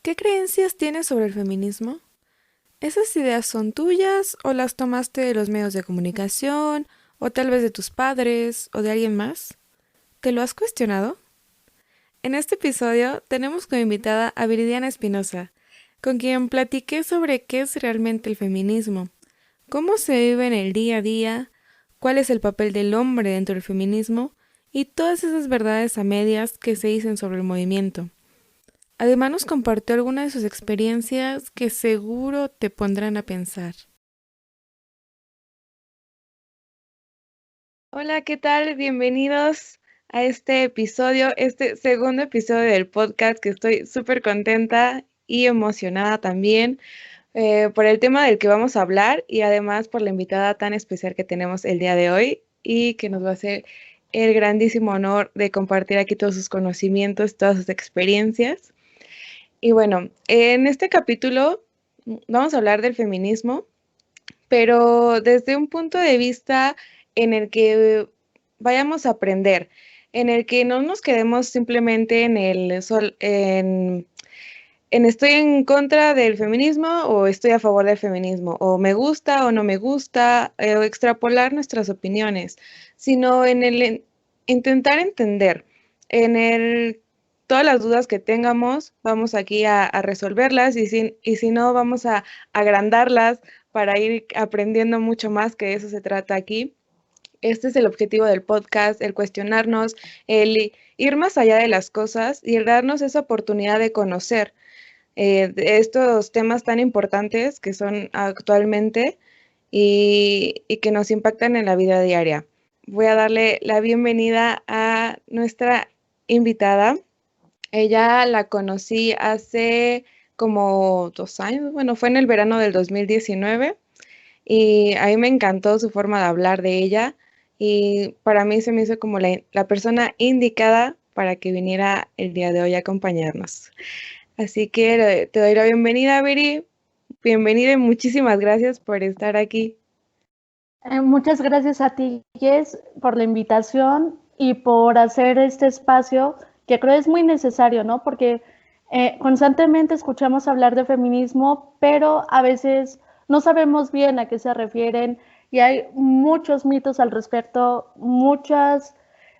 ¿Qué creencias tienes sobre el feminismo? ¿Esas ideas son tuyas o las tomaste de los medios de comunicación o tal vez de tus padres o de alguien más? ¿Te lo has cuestionado? En este episodio tenemos como invitada a Viridiana Espinosa, con quien platiqué sobre qué es realmente el feminismo, cómo se vive en el día a día, cuál es el papel del hombre dentro del feminismo y todas esas verdades a medias que se dicen sobre el movimiento. Además nos compartió algunas de sus experiencias que seguro te pondrán a pensar. Hola, ¿qué tal? Bienvenidos a este episodio, este segundo episodio del podcast, que estoy súper contenta y emocionada también por el tema del que vamos a hablar y además por la invitada tan especial que tenemos el día de hoy y que nos va a hacer el grandísimo honor de compartir aquí todos sus conocimientos, todas sus experiencias. Y bueno, en este capítulo vamos a hablar del feminismo, pero desde un punto de vista en el que vayamos a aprender, en el que no nos quedemos simplemente en estoy en contra del feminismo o estoy a favor del feminismo, o me gusta o no me gusta, o extrapolar nuestras opiniones, sino intentar entender, en el todas las dudas que tengamos, vamos aquí a resolverlas y si no, vamos a agrandarlas para ir aprendiendo mucho más, que de eso se trata aquí. Este es el objetivo del podcast, el cuestionarnos, el ir más allá de las cosas y el darnos esa oportunidad de conocer de estos temas tan importantes que son actualmente y que nos impactan en la vida diaria. Voy a darle la bienvenida a nuestra invitada. Ella la conocí hace como 2 años, bueno, fue en el verano del 2019 y a mí me encantó su forma de hablar de ella y para mí se me hizo como la persona indicada para que viniera el día de hoy a acompañarnos. Así que te doy la bienvenida, Viri. Bienvenida y muchísimas gracias por estar aquí. Muchas gracias a ti, Jess, por la invitación y por hacer este espacio que creo es muy necesario, ¿no? Porque constantemente escuchamos hablar de feminismo, pero a veces no sabemos bien a qué se refieren y hay muchos mitos al respecto, muchas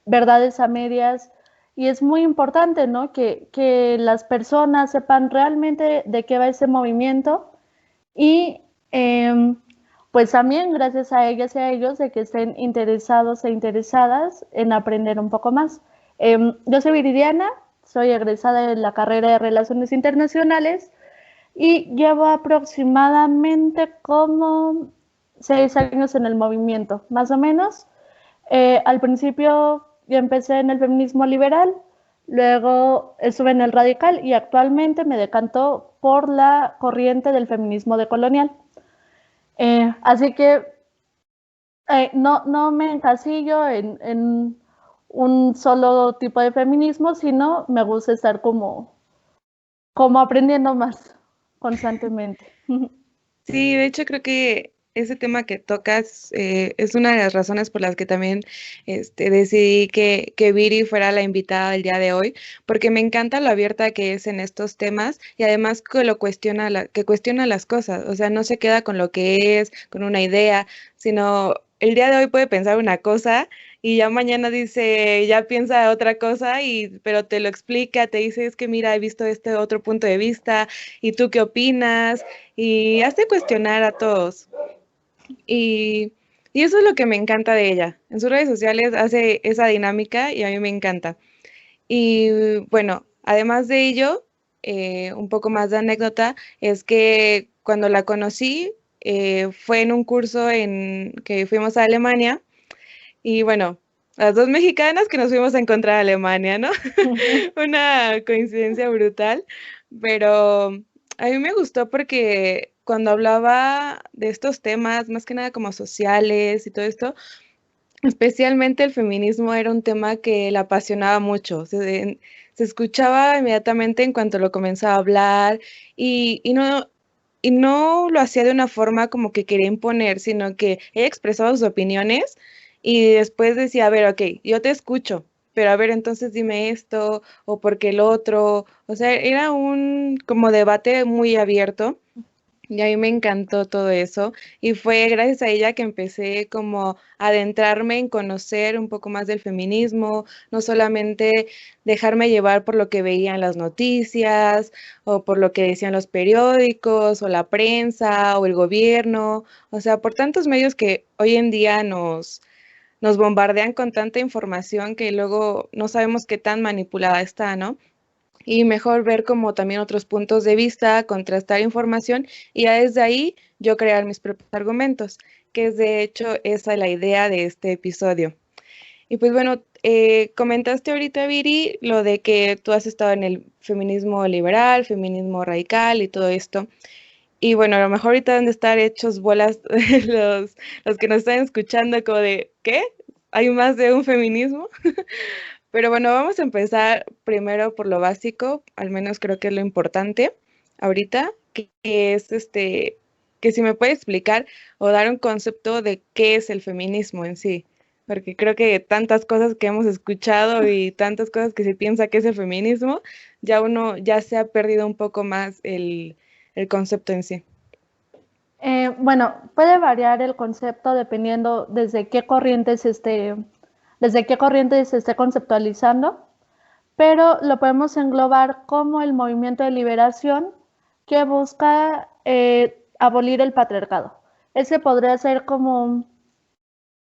verdades a medias y es muy importante, ¿no? Que las personas sepan realmente de qué va ese movimiento y pues también gracias a ellas y a ellos de que estén interesados e interesadas en aprender un poco más. Yo soy Viridiana, soy egresada de la carrera de Relaciones Internacionales y llevo aproximadamente como 6 años en el movimiento, más o menos. Al principio yo empecé en el feminismo liberal, luego estuve en el radical y actualmente me decantó por la corriente del feminismo decolonial. Así que no me encasillo en un solo tipo de feminismo, sino me gusta estar como aprendiendo más constantemente. Sí, de hecho creo que ese tema que tocas es una de las razones por las que también decidí que Viri fuera la invitada del día de hoy, porque me encanta lo abierta que es en estos temas y además que lo cuestiona, que cuestiona las cosas, o sea, no se queda con lo que es, con una idea, sino el día de hoy puede pensar una cosa y ya mañana dice, ya piensa otra cosa, pero te lo explica, te dice, es que mira, he visto este otro punto de vista, ¿y tú qué opinas? Y hace cuestionar a todos. Y, y eso es lo que me encanta de ella. En sus redes sociales hace esa dinámica y a mí me encanta. Y bueno, además de ello, un poco más de anécdota, es que cuando la conocí fue en un curso en que fuimos a Alemania y bueno, las dos mexicanas que nos fuimos a encontrar a Alemania, ¿no? Una coincidencia brutal, pero a mí me gustó porque cuando hablaba de estos temas, más que nada como sociales y todo esto, especialmente el feminismo era un tema que la apasionaba mucho. Se escuchaba inmediatamente en cuanto lo comenzaba a hablar y no lo hacía de una forma como que quería imponer, sino que ella expresaba sus opiniones y después decía, a ver, ok, yo te escucho, pero a ver, entonces dime esto, o porque el otro, o sea, era un como debate muy abierto. Y a mí me encantó todo eso y fue gracias a ella que empecé como a adentrarme en conocer un poco más del feminismo, no solamente dejarme llevar por lo que veía en las noticias o por lo que decían los periódicos o la prensa o el gobierno, o sea, por tantos medios que hoy en día nos bombardean con tanta información que luego no sabemos qué tan manipulada está, ¿no? Y mejor ver como también otros puntos de vista, contrastar información y ya desde ahí yo crear mis propios argumentos, que es de hecho esa la idea de este episodio. Y pues bueno, comentaste ahorita, Viri, lo de que tú has estado en el feminismo liberal, feminismo radical y todo esto. Y bueno, a lo mejor ahorita deben de estar hechos bolas los que nos están escuchando como de, ¿qué? ¿Hay más de un feminismo? Pero bueno, vamos a empezar primero por lo básico, al menos creo que es lo importante ahorita, que es que si me puede explicar o dar un concepto de qué es el feminismo en sí, porque creo que tantas cosas que hemos escuchado y tantas cosas que se piensa que es el feminismo, ya uno ya se ha perdido un poco más el concepto en sí. Bueno, puede variar el concepto dependiendo desde qué corriente se esté conceptualizando, pero lo podemos englobar como el movimiento de liberación que busca abolir el patriarcado. Ese podría ser como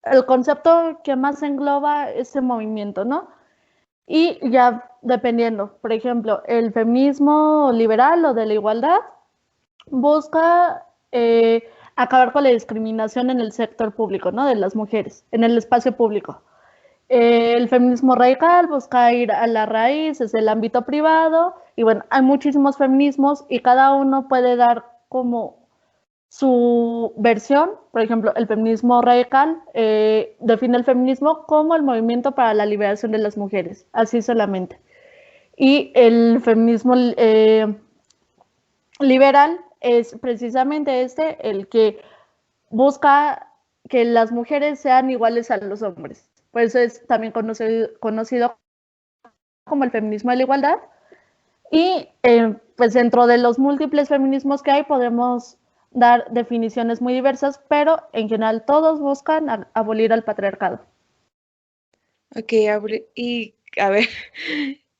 el concepto que más engloba ese movimiento, ¿no? Y ya dependiendo, por ejemplo, el feminismo liberal o de la igualdad busca acabar con la discriminación en el sector público, ¿no? De las mujeres, en el espacio público. El feminismo radical busca ir a la raíz, es el ámbito privado, y bueno, hay muchísimos feminismos y cada uno puede dar como su versión. Por ejemplo, el feminismo radical define el feminismo como el movimiento para la liberación de las mujeres, así solamente. Y el feminismo liberal es precisamente el que busca que las mujeres sean iguales a los hombres. Por eso es también conocido como el feminismo de la igualdad. Y pues dentro de los múltiples feminismos que hay podemos dar definiciones muy diversas, pero en general todos buscan abolir al patriarcado. Ok, y a ver,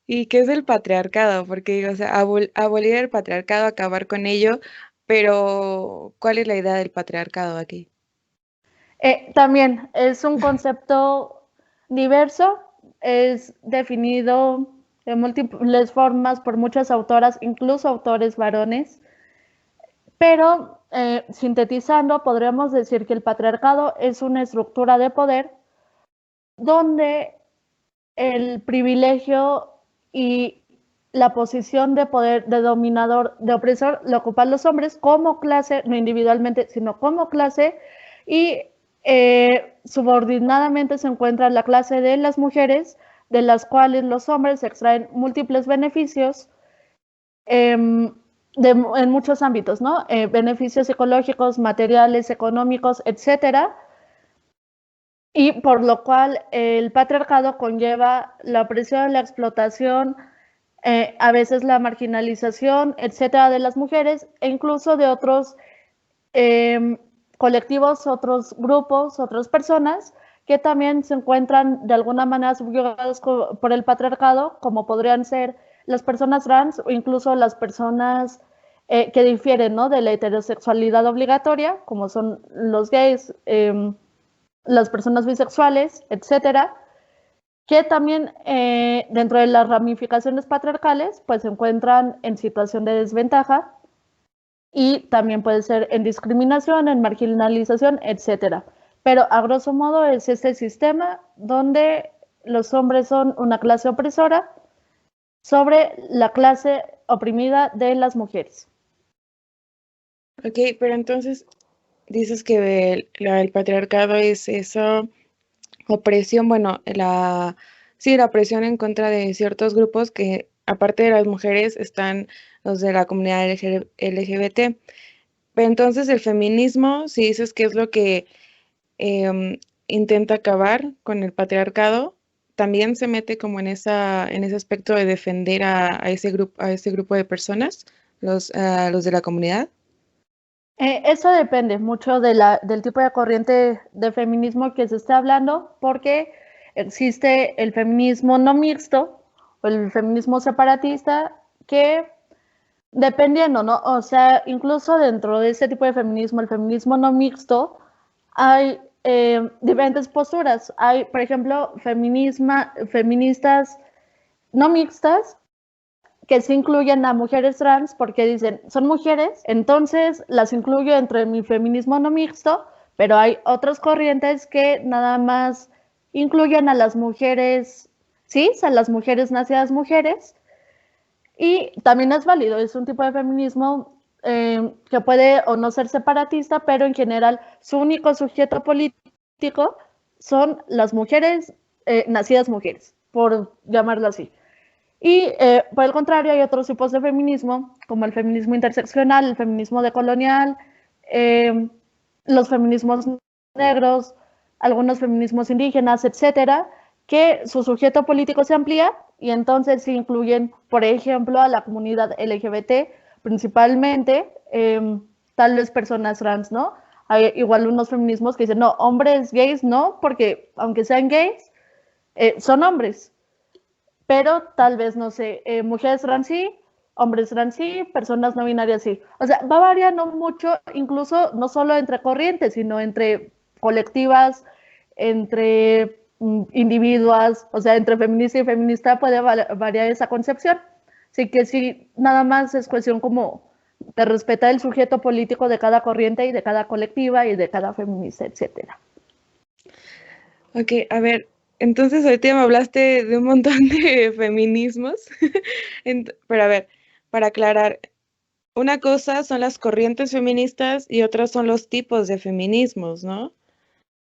¿y qué es el patriarcado? Porque digo, o sea, abolir el patriarcado, acabar con ello, pero ¿cuál es la idea del patriarcado aquí? También es un concepto diverso, es definido de múltiples formas por muchas autoras, incluso autores varones, pero sintetizando, podríamos decir que el patriarcado es una estructura de poder donde el privilegio y la posición de poder, de dominador, de opresor, lo ocupan los hombres como clase, no individualmente, sino como clase, y subordinadamente se encuentra la clase de las mujeres, de las cuales los hombres extraen múltiples beneficios en muchos ámbitos, ¿no? Beneficios psicológicos, materiales, económicos, etcétera, y por lo cual el patriarcado conlleva la opresión, la explotación, a veces la marginalización, etcétera, de las mujeres e incluso de otros eh, colectivos, otros grupos, otras personas que también se encuentran de alguna manera subyugados por el patriarcado, como podrían ser las personas trans o incluso las personas que difieren, ¿no?, de la heterosexualidad obligatoria, como son los gays, las personas bisexuales, etcétera, que también dentro de las ramificaciones patriarcales pues se encuentran en situación de desventaja y también puede ser en discriminación, en marginalización, etcétera. Pero a grosso modo es este sistema donde los hombres son una clase opresora sobre la clase oprimida de las mujeres. Ok, pero entonces dices que el patriarcado es esa opresión, bueno, sí, la opresión en contra de ciertos grupos que, aparte de las mujeres, están los de la comunidad LGBT. Pero entonces el feminismo, si dices que es lo que intenta acabar con el patriarcado, también se mete como en ese aspecto de defender a ese grupo de personas, los de la comunidad. Eso depende mucho del tipo de corriente de feminismo que se esté hablando, porque existe el feminismo no mixto o el feminismo separatista que, dependiendo, ¿no? O sea, incluso dentro de ese tipo de feminismo, el feminismo no mixto, hay diferentes posturas. Hay, por ejemplo, feministas no mixtas que se incluyen a mujeres trans porque dicen, son mujeres, entonces las incluyo dentro de mi feminismo no mixto, pero hay otras corrientes que nada más incluyen a las mujeres cis, a las mujeres nacidas mujeres, y también es válido, es un tipo de feminismo que puede o no ser separatista, pero en general su único sujeto político son las mujeres nacidas mujeres, por llamarlo así. Y por el contrario, hay otros tipos de feminismo, como el feminismo interseccional, el feminismo decolonial, eh, los feminismos negros, algunos feminismos indígenas, etcétera, que su sujeto político se amplía y entonces se incluyen, por ejemplo, a la comunidad LGBT, principalmente tal vez personas trans, ¿no? Hay igual unos feminismos que dicen, no, hombres gays no, porque aunque sean gays, son hombres, pero tal vez, no sé, mujeres trans sí, hombres trans sí, personas no binarias sí. O sea, va variando mucho, incluso no solo entre corrientes, sino entre colectivas, entre individuas, o sea, entre feminista y feminista puede variar esa concepción. Así que sí, nada más es cuestión como de respetar el sujeto político de cada corriente y de cada colectiva y de cada feminista, etcétera. Ok, a ver, entonces ahorita me hablaste de un montón de feminismos, pero a ver, para aclarar, una cosa son las corrientes feministas y otras son los tipos de feminismos, ¿no?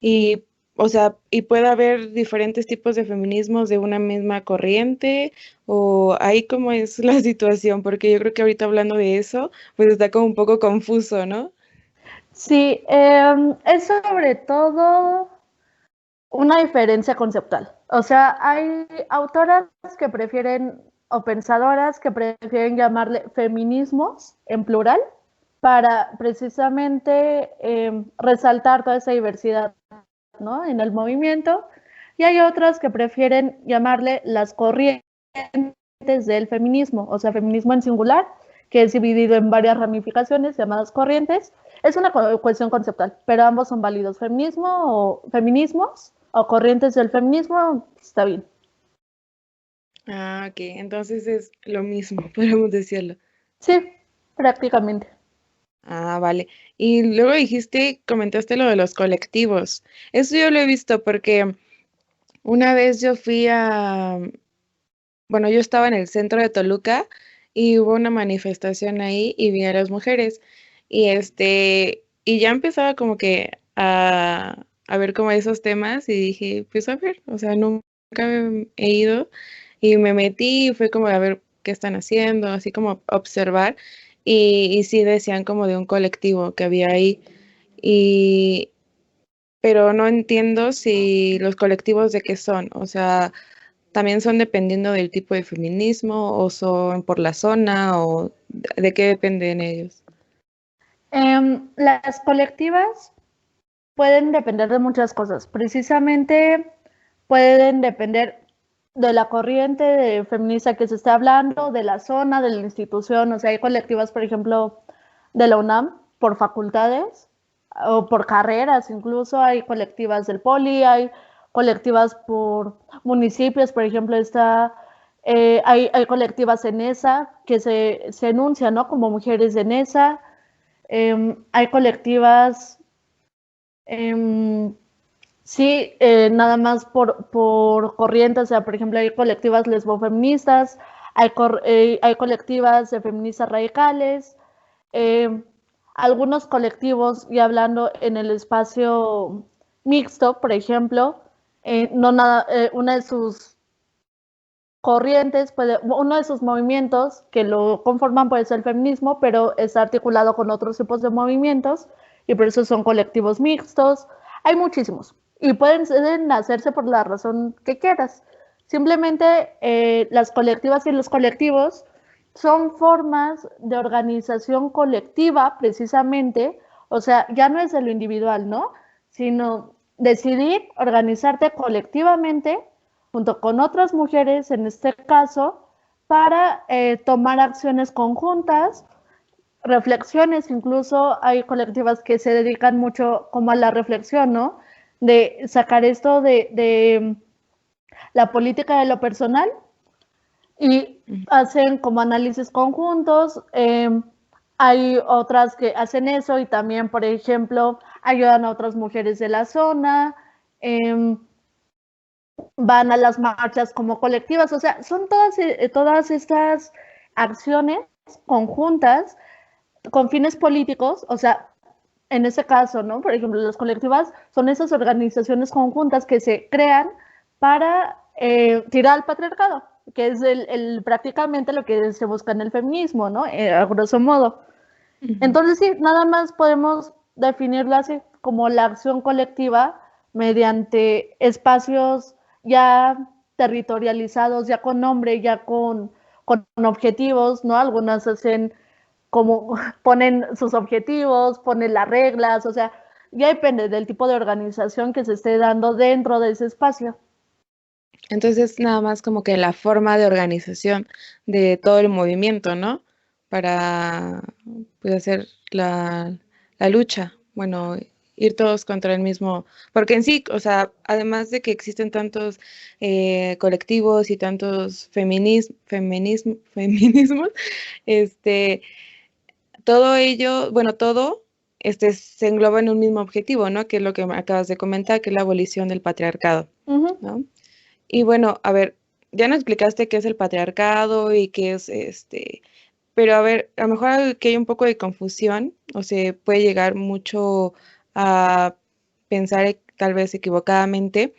Y, o sea, y puede haber diferentes tipos de feminismos de una misma corriente, o ahí cómo es la situación, porque yo creo que ahorita hablando de eso, pues está como un poco confuso, ¿no? Sí, es sobre todo una diferencia conceptual. O sea, hay autoras que prefieren o pensadoras que prefieren llamarle feminismos en plural para precisamente resaltar toda esa diversidad, ¿no?, en el movimiento, y hay otras que prefieren llamarle las corrientes del feminismo, o sea, feminismo en singular, que es dividido en varias ramificaciones llamadas corrientes. Es una cuestión conceptual, pero ambos son válidos. Feminismo o feminismos o corrientes del feminismo, está bien. Ah, ok, entonces es lo mismo, podemos decirlo. Sí, prácticamente. Ah, vale. Y luego comentaste lo de los colectivos. Eso yo lo he visto porque una vez bueno, yo estaba en el centro de Toluca y hubo una manifestación ahí y vi a las mujeres y y ya empezaba como que a ver como esos temas y dije, pues a ver, o sea, nunca he ido y me metí y fue como a ver qué están haciendo, así como observar y sí decían como de un colectivo que había ahí y pero no entiendo si los colectivos de qué son, o sea, también son dependiendo del tipo de feminismo o son por la zona o de qué dependen ellos. Las colectivas pueden depender de muchas cosas. Precisamente pueden depender de la corriente de feminista que se esté hablando, de la zona, de la institución. O sea, hay colectivas, por ejemplo, de la UNAM por facultades o por carreras, incluso hay colectivas del Poli, hay colectivas por municipios, por ejemplo, hay colectivas en ESA que se enuncian, ¿no?, como mujeres de ESA. Hay colectivas, sí, nada más por corrientes, o sea, por ejemplo, hay colectivas lesbofeministas, hay colectivas de feministas radicales, eh, algunos colectivos, y hablando en el espacio mixto, por ejemplo, una de sus corrientes, uno de sus movimientos que lo conforman puede ser el feminismo, pero está articulado con otros tipos de movimientos y por eso son colectivos mixtos. Hay muchísimos y pueden hacerse por la razón que quieras. Simplemente las colectivas y los colectivos son formas de organización colectiva, precisamente, o sea, ya no es de lo individual, ¿no? Sino decidir organizarte colectivamente junto con otras mujeres, en este caso, para tomar acciones conjuntas, reflexiones, incluso hay colectivas que se dedican mucho como a la reflexión, ¿no? De sacar esto de la política de lo personal y hacen como análisis conjuntos. Hay otras que hacen eso y también, por ejemplo, ayudan a otras mujeres de la zona, van a las marchas como colectivas, o sea, son todas estas acciones conjuntas con fines políticos, o sea, en ese caso, ¿no? Por ejemplo, las colectivas son esas organizaciones conjuntas que se crean para tirar al patriarcado, que es prácticamente lo que se busca en el feminismo, ¿no? A grosso modo. Entonces, sí, nada más podemos definirlo así, como la acción colectiva mediante espacios ya territorializados, ya con nombre, ya con objetivos, ¿no? Algunas hacen como ponen sus objetivos, ponen las reglas, o sea, ya depende del tipo de organización que se esté dando dentro de ese espacio. Entonces, nada más como que la forma de organización de todo el movimiento, ¿no? Para pues, hacer la lucha, bueno, ir todos contra el mismo, porque en sí, o sea, además de que existen tantos colectivos y tantos feminismos, este, todo ello, bueno, todo se engloba en un mismo objetivo, ¿no? Que es lo que me acabas de comentar, que es la abolición del patriarcado, ¿no? Y bueno, a ver, ya nos explicaste qué es el patriarcado y qué es pero a ver, a lo mejor que hay un poco de confusión o se puede llegar mucho a pensar tal vez equivocadamente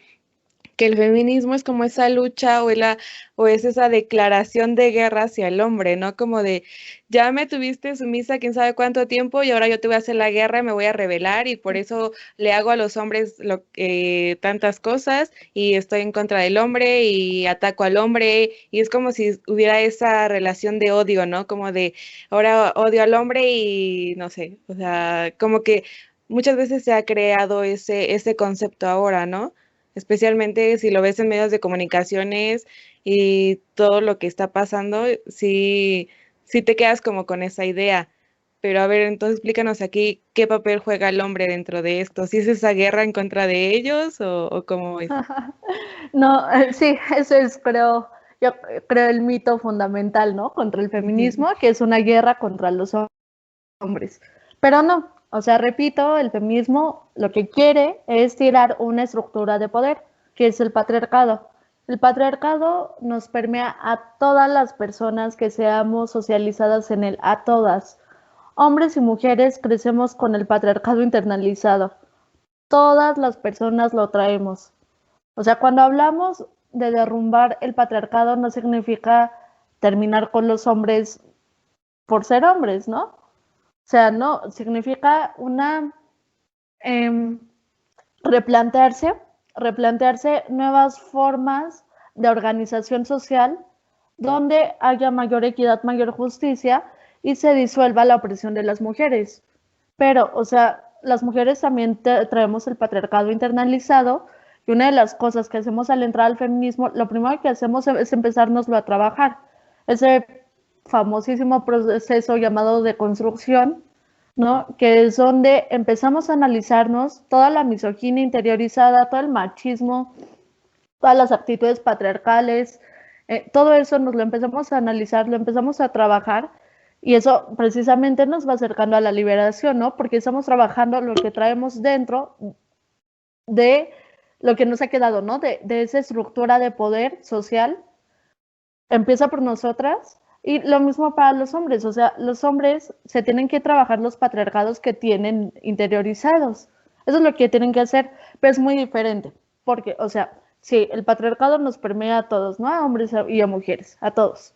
que el feminismo es como esa lucha o es esa declaración de guerra hacia el hombre, ¿no? Como de, ya me tuviste sumisa quién sabe cuánto tiempo y ahora yo te voy a hacer la guerra y me voy a rebelar y por eso le hago a los hombres tantas cosas y estoy en contra del hombre y ataco al hombre y es como si hubiera esa relación de odio, ¿no? Como de, ahora odio al hombre y no sé, o sea, como que muchas veces se ha creado ese concepto ahora, ¿no? Especialmente si lo ves en medios de comunicaciones y todo lo que está pasando, sí, sí te quedas como con esa idea. Pero a ver, entonces explícanos aquí qué papel juega el hombre dentro de esto. ¿Si es esa guerra en contra de ellos o cómo es? No, sí, eso es, yo creo el mito fundamental, ¿no? Contra el feminismo, que es una guerra contra los hombres. Pero no, o sea, repito, el feminismo lo que quiere es tirar una estructura de poder, que es el patriarcado. El patriarcado nos permea a todas las personas que seamos socializadas en él, a todas. Hombres y mujeres crecemos con el patriarcado internalizado. Todas las personas lo traemos. O sea, cuando hablamos de derrumbar el patriarcado no significa terminar con los hombres por ser hombres, ¿no? O sea, no, significa replantearse nuevas formas de organización social donde haya mayor equidad, mayor justicia y se disuelva la opresión de las mujeres. Pero, o sea, las mujeres también traemos el patriarcado internalizado y una de las cosas que hacemos al entrar al feminismo, lo primero que hacemos es empezárnoslo a trabajar. Ese famosísimo proceso llamado de construcción, ¿no? Que es donde empezamos a analizarnos toda la misoginia interiorizada, todo el machismo, todas las actitudes patriarcales, todo eso nos lo empezamos a analizar, lo empezamos a trabajar y eso precisamente nos va acercando a la liberación, ¿no? Porque estamos trabajando lo que traemos dentro de lo que nos ha quedado, ¿no? De esa estructura de poder social. Empieza por nosotras y lo mismo para los hombres, o sea, los hombres se tienen que trabajar los patriarcados que tienen interiorizados. Eso es lo que tienen que hacer, pero es muy diferente, porque, o sea, sí, el patriarcado nos permea a todos, ¿no? A hombres y a mujeres, a todos.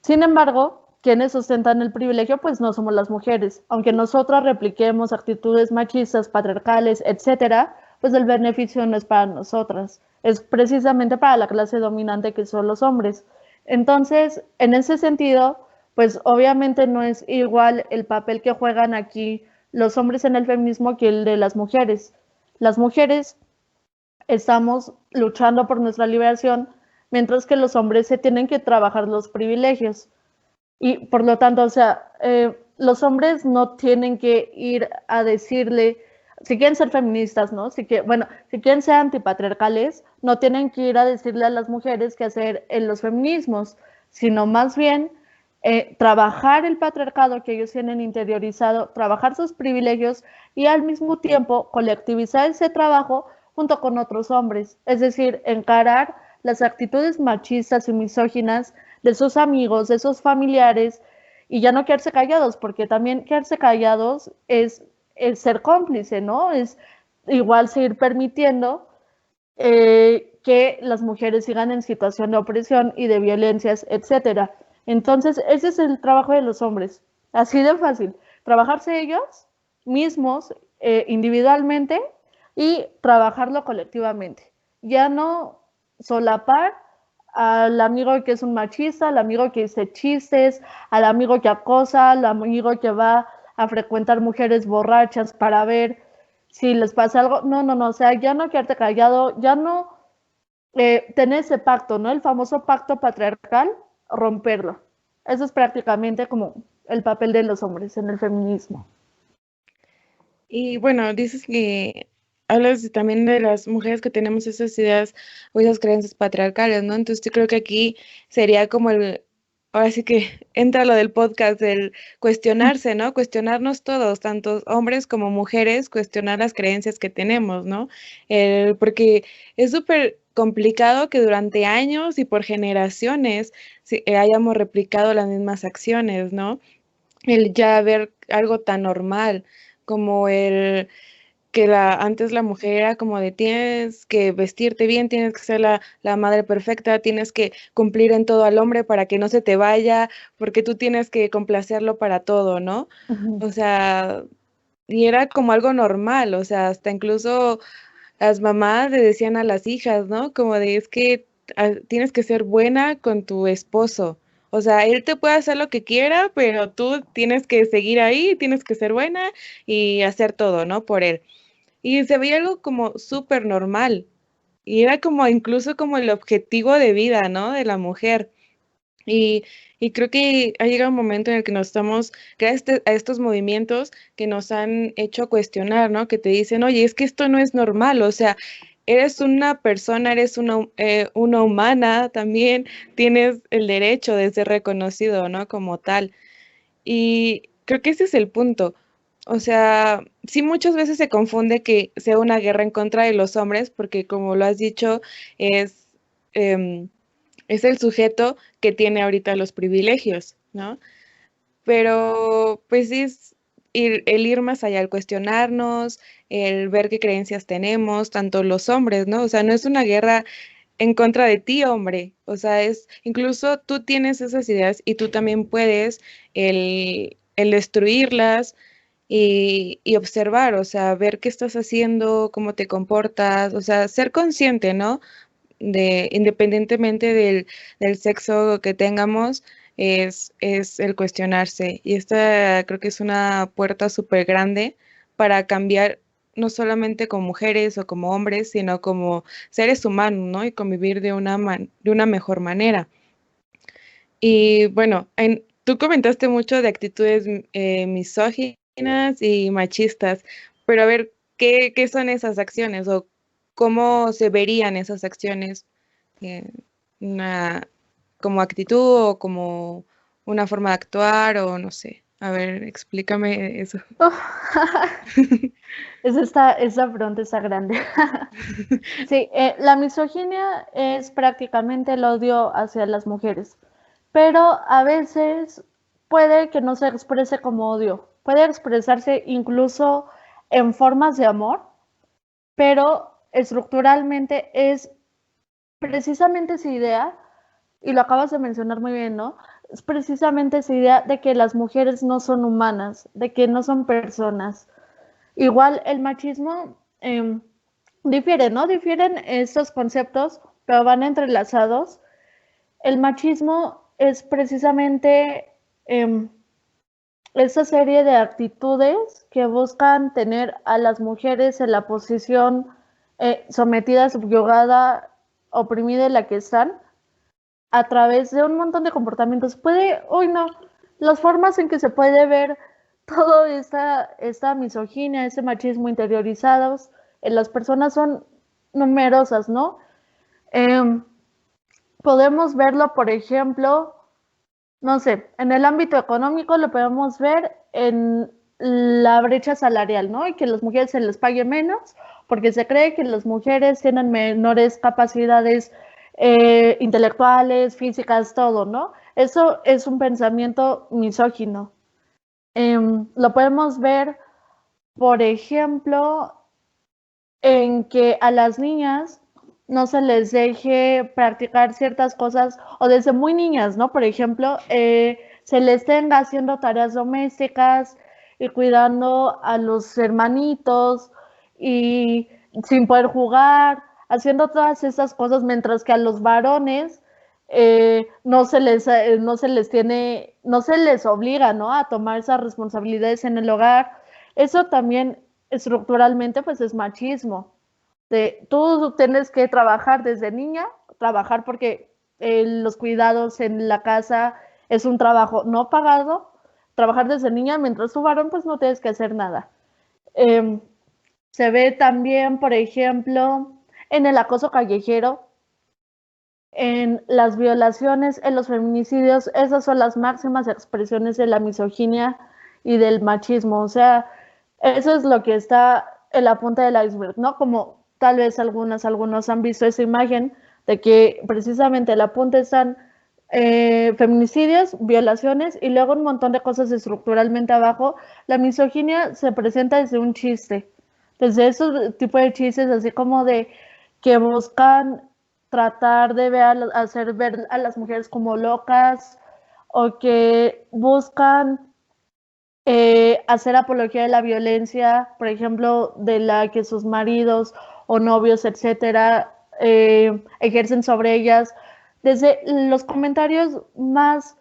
Sin embargo, quienes sustentan el privilegio, pues no somos las mujeres. Aunque nosotras repliquemos actitudes machistas, patriarcales, etcétera, pues el beneficio no es para nosotras, es precisamente para la clase dominante que son los hombres. Entonces, en ese sentido, pues obviamente no es igual el papel que juegan aquí los hombres en el feminismo que el de las mujeres. Las mujeres estamos luchando por nuestra liberación, mientras que los hombres se tienen que trabajar los privilegios. Y por lo tanto, o sea, los hombres no tienen que ir a decirle, si quieren ser feministas, ¿no? Bueno, si quieren ser antipatriarcales, no tienen que ir a decirle a las mujeres qué hacer en los feminismos, sino más bien trabajar el patriarcado que ellos tienen interiorizado, trabajar sus privilegios y al mismo tiempo colectivizar ese trabajo junto con otros hombres, es decir, encarar las actitudes machistas y misóginas de sus amigos, de sus familiares, y ya no quedarse callados, porque también quedarse callados es ser cómplice, ¿no? Es igual seguir permitiendo que las mujeres sigan en situación de opresión y de violencias, etcétera. Entonces, ese es el trabajo de los hombres, así de fácil, trabajarse ellos mismos individualmente y trabajarlo colectivamente. Ya no solapar al amigo que es un machista, al amigo que dice chistes, al amigo que acosa, al amigo que va a frecuentar mujeres borrachas para ver si les pasa algo. No, no, no, o sea, ya no quedarte callado, ya no tener ese pacto, ¿no? El famoso pacto patriarcal, romperlo. Eso es prácticamente como el papel de los hombres en el feminismo. Y bueno, dices que hablas también de las mujeres que tenemos esas ideas o esas creencias patriarcales, ¿no? Entonces yo creo que aquí sería como ahora sí que entra lo del podcast, el cuestionarse, ¿no? Cuestionarnos todos, tanto hombres como mujeres, cuestionar las creencias que tenemos, ¿no? Porque es súper complicado que durante años y por generaciones hayamos replicado las mismas acciones, ¿no? El ya ver algo tan normal como el que antes la mujer era como de tienes que vestirte bien, tienes que ser la madre perfecta, tienes que cumplir en todo al hombre para que no se te vaya, porque tú tienes que complacerlo para todo, ¿no? Ujú. O sea, y era como algo normal, o sea, hasta incluso las mamás le decían a las hijas, ¿no? Como de es que tienes que ser buena con tu esposo. O sea, él te puede hacer lo que quiera, pero tú tienes que seguir ahí, tienes que ser buena y hacer todo, ¿no? Por él. Y se veía algo como súper normal. Y era como incluso como el objetivo de vida, ¿no? De la mujer. Y, y creo que ha llegado un momento en el que nos estamos, gracias a estos movimientos que nos han hecho cuestionar, ¿no? Que te dicen, oye, es que esto no es normal, o sea, eres una persona, eres una humana, también tienes el derecho de ser reconocido, ¿no? Como tal. Y creo que ese es el punto. O sea, sí muchas veces se confunde que sea una guerra en contra de los hombres, porque como lo has dicho, es, em, es el sujeto que tiene ahorita los privilegios, ¿no? Pero pues sí es el ir más allá, el cuestionarnos, el ver qué creencias tenemos, tanto los hombres, ¿no? O sea, no es una guerra en contra de ti, hombre. O sea, incluso tú tienes esas ideas y tú también puedes el destruirlas y observar, o sea, ver qué estás haciendo, cómo te comportas, o sea, ser consciente, ¿no? Independientemente del sexo que tengamos, es el cuestionarse. Y esta creo que es una puerta súper grande para cambiar no solamente como mujeres o como hombres, sino como seres humanos, ¿no? Y convivir de una mejor manera. Y bueno, tú comentaste mucho de actitudes misóginas y machistas, pero a ver, ¿qué son esas acciones o cómo se verían esas acciones? Eh, una, como actitud o como una forma de actuar o no sé. A ver, explícame eso. Esa pregunta está grande. Sí, la misoginia es prácticamente el odio hacia las mujeres, pero a veces puede que no se exprese como odio, puede expresarse incluso en formas de amor, pero estructuralmente es precisamente esa idea, y lo acabas de mencionar muy bien, ¿no? Es precisamente esa idea de que las mujeres no son humanas, de que no son personas. Igual el machismo difieren, ¿no? Difieren estos conceptos, pero van entrelazados. El machismo es precisamente esta serie de actitudes que buscan tener a las mujeres en la posición sometida, subyugada, oprimida en la que están, a través de un montón de comportamientos. Las formas en que se puede ver toda esta misoginia, ese machismo interiorizados en las personas son numerosas, ¿no? Podemos verlo, por ejemplo, no sé, en el ámbito económico lo podemos ver en la brecha salarial, ¿no? Y que a las mujeres se les pague menos porque se cree que las mujeres tienen menores capacidades intelectuales, físicas, todo, ¿no? Eso es un pensamiento misógino. Lo podemos ver, por ejemplo, en que a las niñas no se les deje practicar ciertas cosas o desde muy niñas, ¿no? Por ejemplo, se les tenga haciendo tareas domésticas y cuidando a los hermanitos y sin poder jugar, haciendo todas esas cosas, mientras que a los varones no se les obliga, ¿no? A tomar esas responsabilidades en el hogar. Eso también estructuralmente pues es machismo. Tú tienes que trabajar desde niña, trabajar porque los cuidados en la casa es un trabajo no pagado, trabajar desde niña, mientras tú varón pues no tienes que hacer nada. Se ve también, por ejemplo, en el acoso callejero, en las violaciones, en los feminicidios. Esas son las máximas expresiones de la misoginia y del machismo. O sea, eso es lo que está en la punta del iceberg, ¿no? Como tal vez algunos han visto esa imagen de que precisamente en la punta están feminicidios, violaciones y luego un montón de cosas estructuralmente abajo. La misoginia se presenta desde un chiste, desde esos tipos de chistes así como de que buscan tratar de hacer ver a las mujeres como locas o que buscan hacer apología de la violencia, por ejemplo, de la que sus maridos o novios, etcétera, ejercen sobre ellas, desde los comentarios más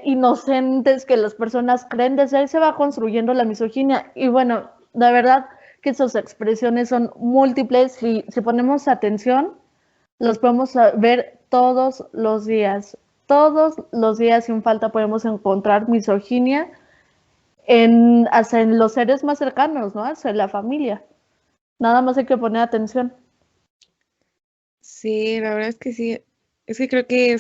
inocentes que las personas creen, desde ahí se va construyendo la misoginia. Y bueno, la verdad que sus expresiones son múltiples y si ponemos atención, los podemos ver todos los días sin falta podemos encontrar misoginia hasta en los seres más cercanos, ¿no? Hasta en la familia. Nada más hay que poner atención. Sí, la verdad es que sí. Es que creo que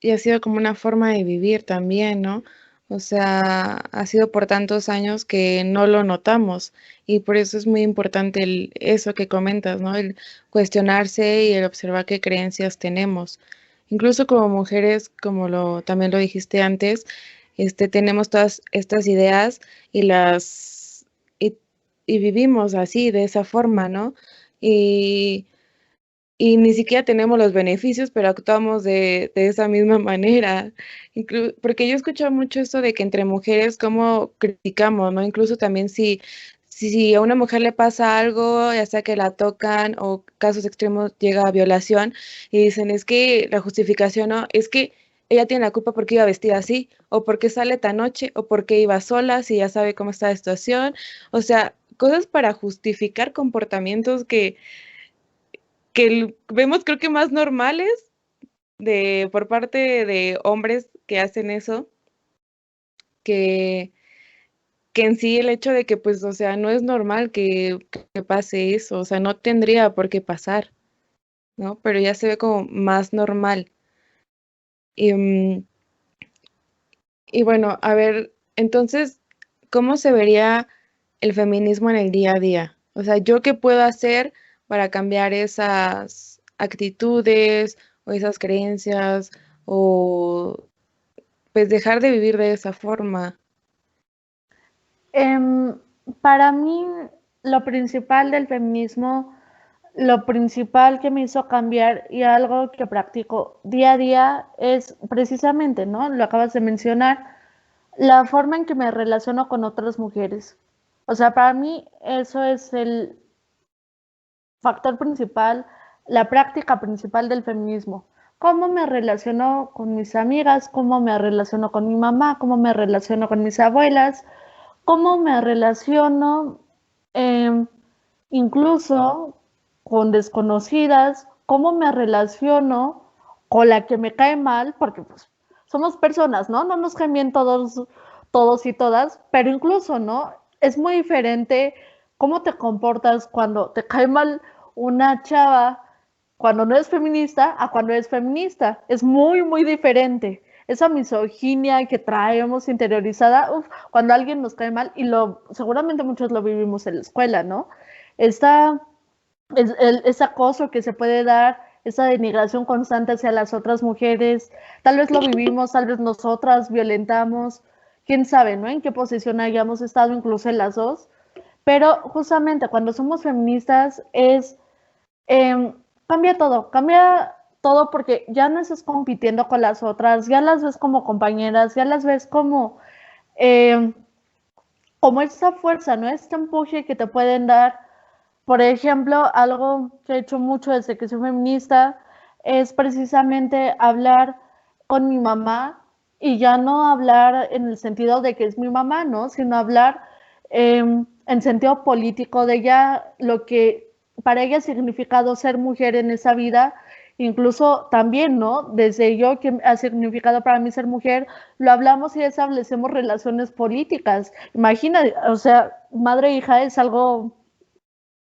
ya ha sido como una forma de vivir también, ¿no? O sea, ha sido por tantos años que no lo notamos y por eso es muy importante eso que comentas, ¿no? El cuestionarse y el observar qué creencias tenemos. Incluso como mujeres, como también lo dijiste antes, tenemos todas estas ideas y y vivimos así, de esa forma, ¿no? Y y ni siquiera tenemos los beneficios, pero actuamos de esa misma manera. Porque yo he escuchado mucho esto de que entre mujeres cómo criticamos, ¿no? Incluso también si a una mujer le pasa algo, ya sea que la tocan o casos extremos llega a violación, y dicen, es que la justificación, ¿no? Es que ella tiene la culpa porque iba vestida así, o porque sale tan noche, o porque iba sola, si ya sabe cómo está la situación. O sea, cosas para justificar comportamientos que vemos creo que más normales por parte de hombres que hacen eso, que, que en sí el hecho de que pues, o sea, no es normal que pase eso, o sea, no tendría por qué pasar, ¿no? Pero ya se ve como más normal. Y, y bueno, a ver, entonces, ¿cómo se vería el feminismo en el día a día? O sea, ¿yo qué puedo hacer para cambiar esas actitudes o esas creencias o pues dejar de vivir de esa forma? Para mí, lo principal del feminismo, lo principal que me hizo cambiar y algo que practico día a día es precisamente, ¿no? Lo acabas de mencionar, la forma en que me relaciono con otras mujeres. O sea, para mí eso es el factor principal, la práctica principal del feminismo. Cómo me relaciono con mis amigas, cómo me relaciono con mi mamá, cómo me relaciono con mis abuelas, cómo me relaciono eh, incluso con desconocidas, cómo me relaciono con la que me cae mal, porque pues somos personas, ¿no? No nos caen bien todos y todas, pero incluso, ¿no? Es muy diferente cómo te comportas cuando te cae mal una chava cuando no es feminista a cuando es feminista. Es muy, muy diferente. Esa misoginia que traemos interiorizada, cuando alguien nos cae mal, y seguramente muchos lo vivimos en la escuela, ¿no? Esta, ese acoso que se puede dar, esa denigración constante hacia las otras mujeres, tal vez lo vivimos, tal vez nosotras violentamos, quién sabe, ¿no? En qué posición hayamos estado, incluso en las dos, pero justamente cuando somos feministas eh, cambia todo porque ya no estás compitiendo con las otras, ya las ves como compañeras, ya las ves eh, como esta fuerza, ¿no? Este empuje que te pueden dar. Por ejemplo, algo que he hecho mucho desde que soy feminista es precisamente hablar con mi mamá y ya no hablar en el sentido de que es mi mamá, ¿no? Sino hablar en sentido político de ella, lo que para ella ha significado ser mujer en esa vida, incluso también, ¿no? Desde yo, que ha significado para mí ser mujer, lo hablamos y establecemos relaciones políticas. Imagina, o sea, madre e hija es algo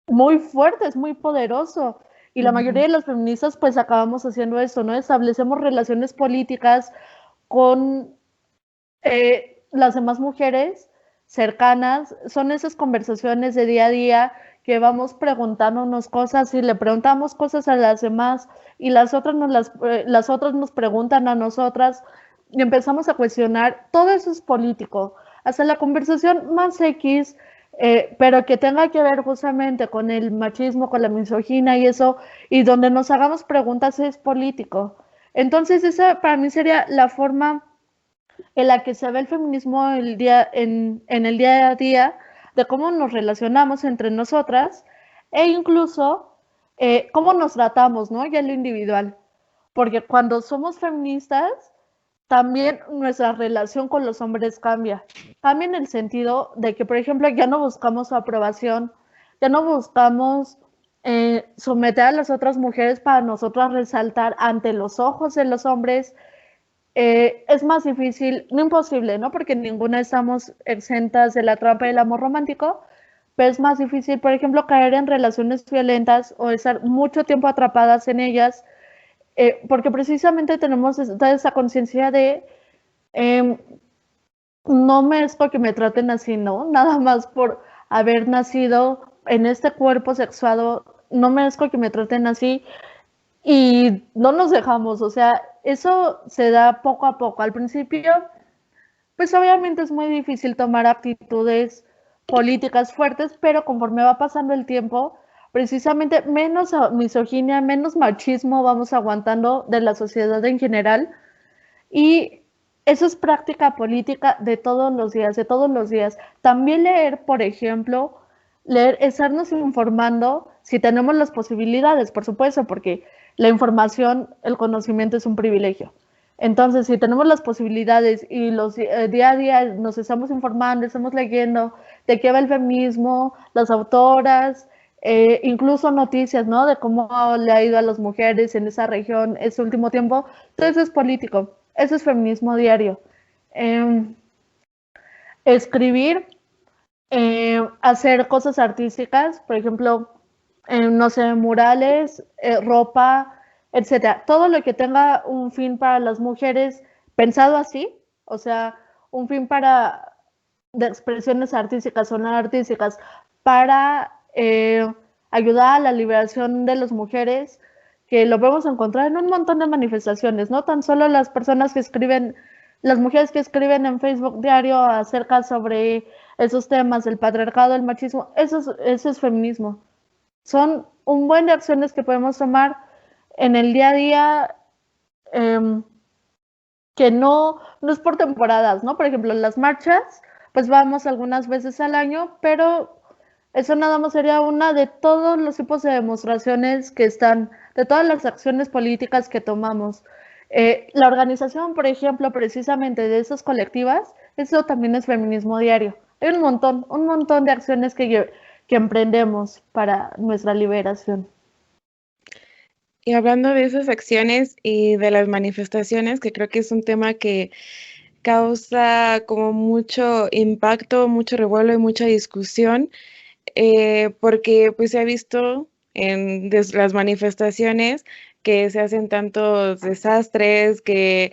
muy fuerte, es muy poderoso. Y la mayoría de las feministas pues acabamos haciendo esto, ¿no? Establecemos relaciones políticas con las demás mujeres cercanas. Son esas conversaciones de día a día que vamos preguntándonos cosas y le preguntamos cosas a las demás y las otras nos preguntan a nosotras y empezamos a cuestionar. Todo eso es político. Hasta la conversación más X, pero que tenga que ver justamente con el machismo, con la misoginia y eso, y donde nos hagamos preguntas es político. Entonces esa para mí sería la forma en la que se ve el feminismo en el día a día, de cómo nos relacionamos entre nosotras e incluso cómo nos tratamos, ¿no? Ya en lo individual. Porque cuando somos feministas, también nuestra relación con los hombres cambia. Cambia en el sentido de que, por ejemplo, ya no buscamos su aprobación, ya no buscamos someter a las otras mujeres para nosotras resaltar ante los ojos de los hombres. Es más difícil, no imposible, ¿no? Porque ninguna estamos exentas de la trampa del amor romántico, pero es más difícil, por ejemplo, caer en relaciones violentas o estar mucho tiempo atrapadas en ellas, porque precisamente tenemos toda esa conciencia de eh, no merezco que me traten así, ¿no? Nada más por haber nacido en este cuerpo sexuado, no merezco que me traten así y no nos dejamos, o sea, eso se da poco a poco. Al principio, pues obviamente es muy difícil tomar actitudes políticas fuertes, pero conforme va pasando el tiempo, precisamente menos misoginia, menos machismo vamos aguantando de la sociedad en general y eso es práctica política de todos los días, de todos los días. También leer, por ejemplo, leer, estarnos informando si tenemos las posibilidades, por supuesto, porque la información, el conocimiento es un privilegio. Entonces, si tenemos las posibilidades y día a día nos estamos informando, estamos leyendo de qué va el feminismo, las autoras, incluso noticias, ¿no? De cómo le ha ido a las mujeres en esa región este último tiempo, todo eso es político, eso es feminismo diario. Escribir, hacer cosas artísticas, por ejemplo, no sé, murales, ropa, etcétera. Todo lo que tenga un fin para las mujeres, pensado así, o sea, un fin para de expresiones artísticas o no artísticas, para ayudar a la liberación de las mujeres, que lo podemos encontrar en un montón de manifestaciones, no tan solo las personas que escriben, las mujeres que escriben en Facebook diario acerca sobre esos temas, el patriarcado, el machismo, eso es feminismo. Son un buen de acciones que podemos tomar en el día a día, que no es por temporadas, ¿no? Por ejemplo, las marchas pues vamos algunas veces al año, pero eso nada más sería una de todos los tipos de demostraciones que están, de todas las acciones políticas que tomamos. La organización, por ejemplo, precisamente de esas colectivas, eso también es feminismo diario. Hay un montón de acciones que emprendemos para nuestra liberación. Y hablando de esas acciones y de las manifestaciones, que creo que es un tema que causa como mucho impacto, mucho revuelo y mucha discusión, porque pues se ha visto en las manifestaciones que se hacen tantos desastres, que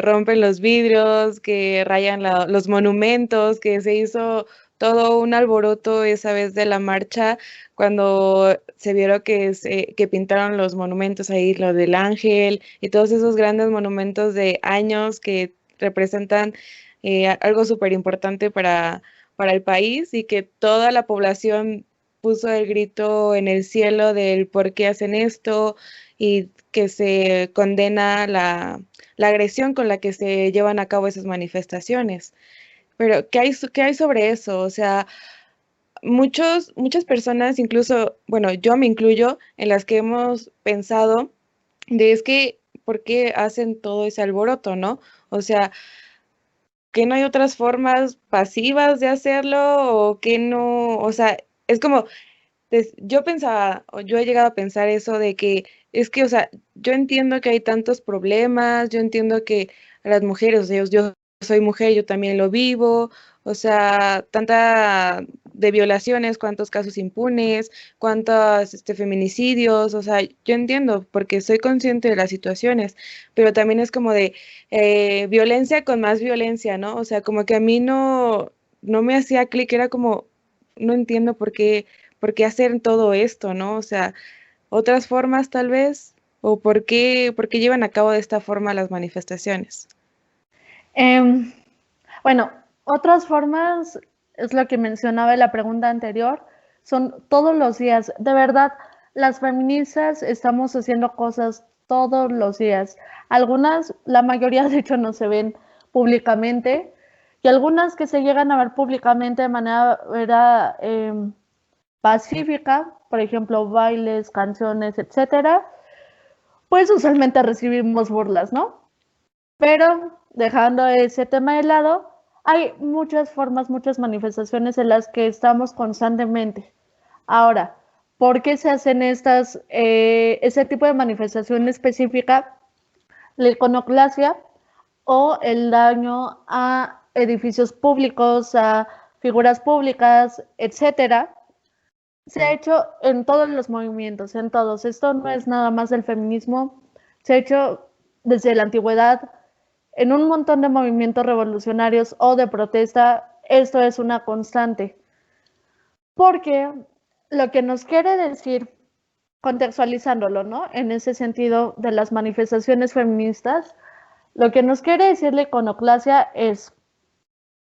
rompen los vidrios, que rayan los monumentos, que se hizo todo un alboroto esa vez de la marcha cuando se vieron que pintaron los monumentos ahí, lo del Ángel y todos esos grandes monumentos de años que representan algo súper importante para el país y que toda la población puso el grito en el cielo del por qué hacen esto y que se condena la agresión con la que se llevan a cabo esas manifestaciones. Pero, qué hay sobre eso? O sea, muchas personas, incluso, bueno, yo me incluyo, en las que hemos pensado de es que, ¿por qué hacen todo ese alboroto, no? O sea, que no hay otras formas pasivas de hacerlo o que no, o sea, es como, yo pensaba, o yo he llegado a pensar eso de que es que, o sea, yo entiendo que hay tantos problemas, yo entiendo que las mujeres, o sea, yo soy mujer, yo también lo vivo, o sea, tanta de violaciones, cuántos casos impunes, cuántos feminicidios, o sea, yo entiendo porque soy consciente de las situaciones, pero también es como de violencia con más violencia, ¿no? O sea, como que a mí no me hacía clic, era como, no entiendo por qué hacer todo esto, ¿no? O sea, otras formas tal vez, o por qué llevan a cabo de esta forma las manifestaciones. Bueno, otras formas, es lo que mencionaba en la pregunta anterior, son todos los días. De verdad, las feministas estamos haciendo cosas todos los días. Algunas, la mayoría de hecho no se ven públicamente, y algunas que se llegan a ver públicamente de manera pacífica, por ejemplo, bailes, canciones, etcétera, pues usualmente recibimos burlas, ¿no? Pero dejando ese tema de lado, hay muchas formas, muchas manifestaciones en las que estamos constantemente. Ahora, ¿por qué se hacen ese tipo de manifestación específica? La iconoclasia o el daño a edificios públicos, a figuras públicas, etcétera, se ha hecho en todos los movimientos, en todos. Esto no es nada más del feminismo, se ha hecho desde la antigüedad, en un montón de movimientos revolucionarios o de protesta. Esto es una constante. Porque lo que nos quiere decir, contextualizándolo, ¿no? En ese sentido de las manifestaciones feministas, lo que nos quiere decir la iconoclasia es,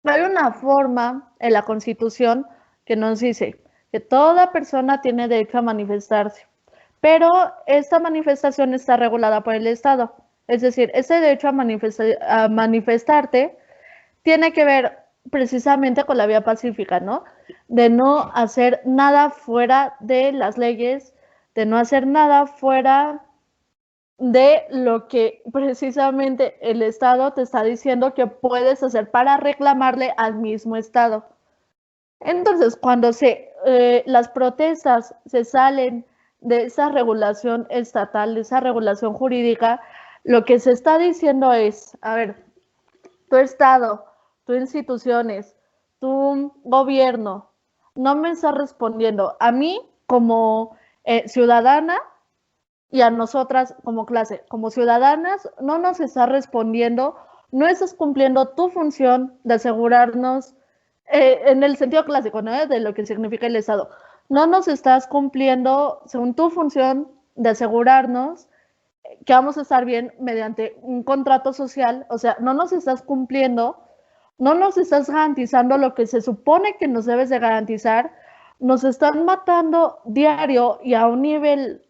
hay una forma en la Constitución que nos dice que toda persona tiene derecho a manifestarse, pero esta manifestación está regulada por el Estado. Es decir, ese derecho a manifestarte tiene que ver precisamente con la vía pacífica, ¿no? De no hacer nada fuera de las leyes, de no hacer nada fuera de lo que precisamente el Estado te está diciendo que puedes hacer para reclamarle al mismo Estado. Entonces, cuando las protestas se salen de esa regulación estatal, de esa regulación jurídica, lo que se está diciendo es, a ver, tu Estado, tus instituciones, tu gobierno, no me está respondiendo a mí como ciudadana y a nosotras como clase, como ciudadanas, no nos está respondiendo, no estás cumpliendo tu función de asegurarnos, en el sentido clásico, ¿no? De lo que significa el Estado. No nos estás cumpliendo según tu función de asegurarnos que vamos a estar bien mediante un contrato social, o sea, no nos estás cumpliendo, no nos estás garantizando lo que se supone que nos debes de garantizar, nos están matando diario y a un nivel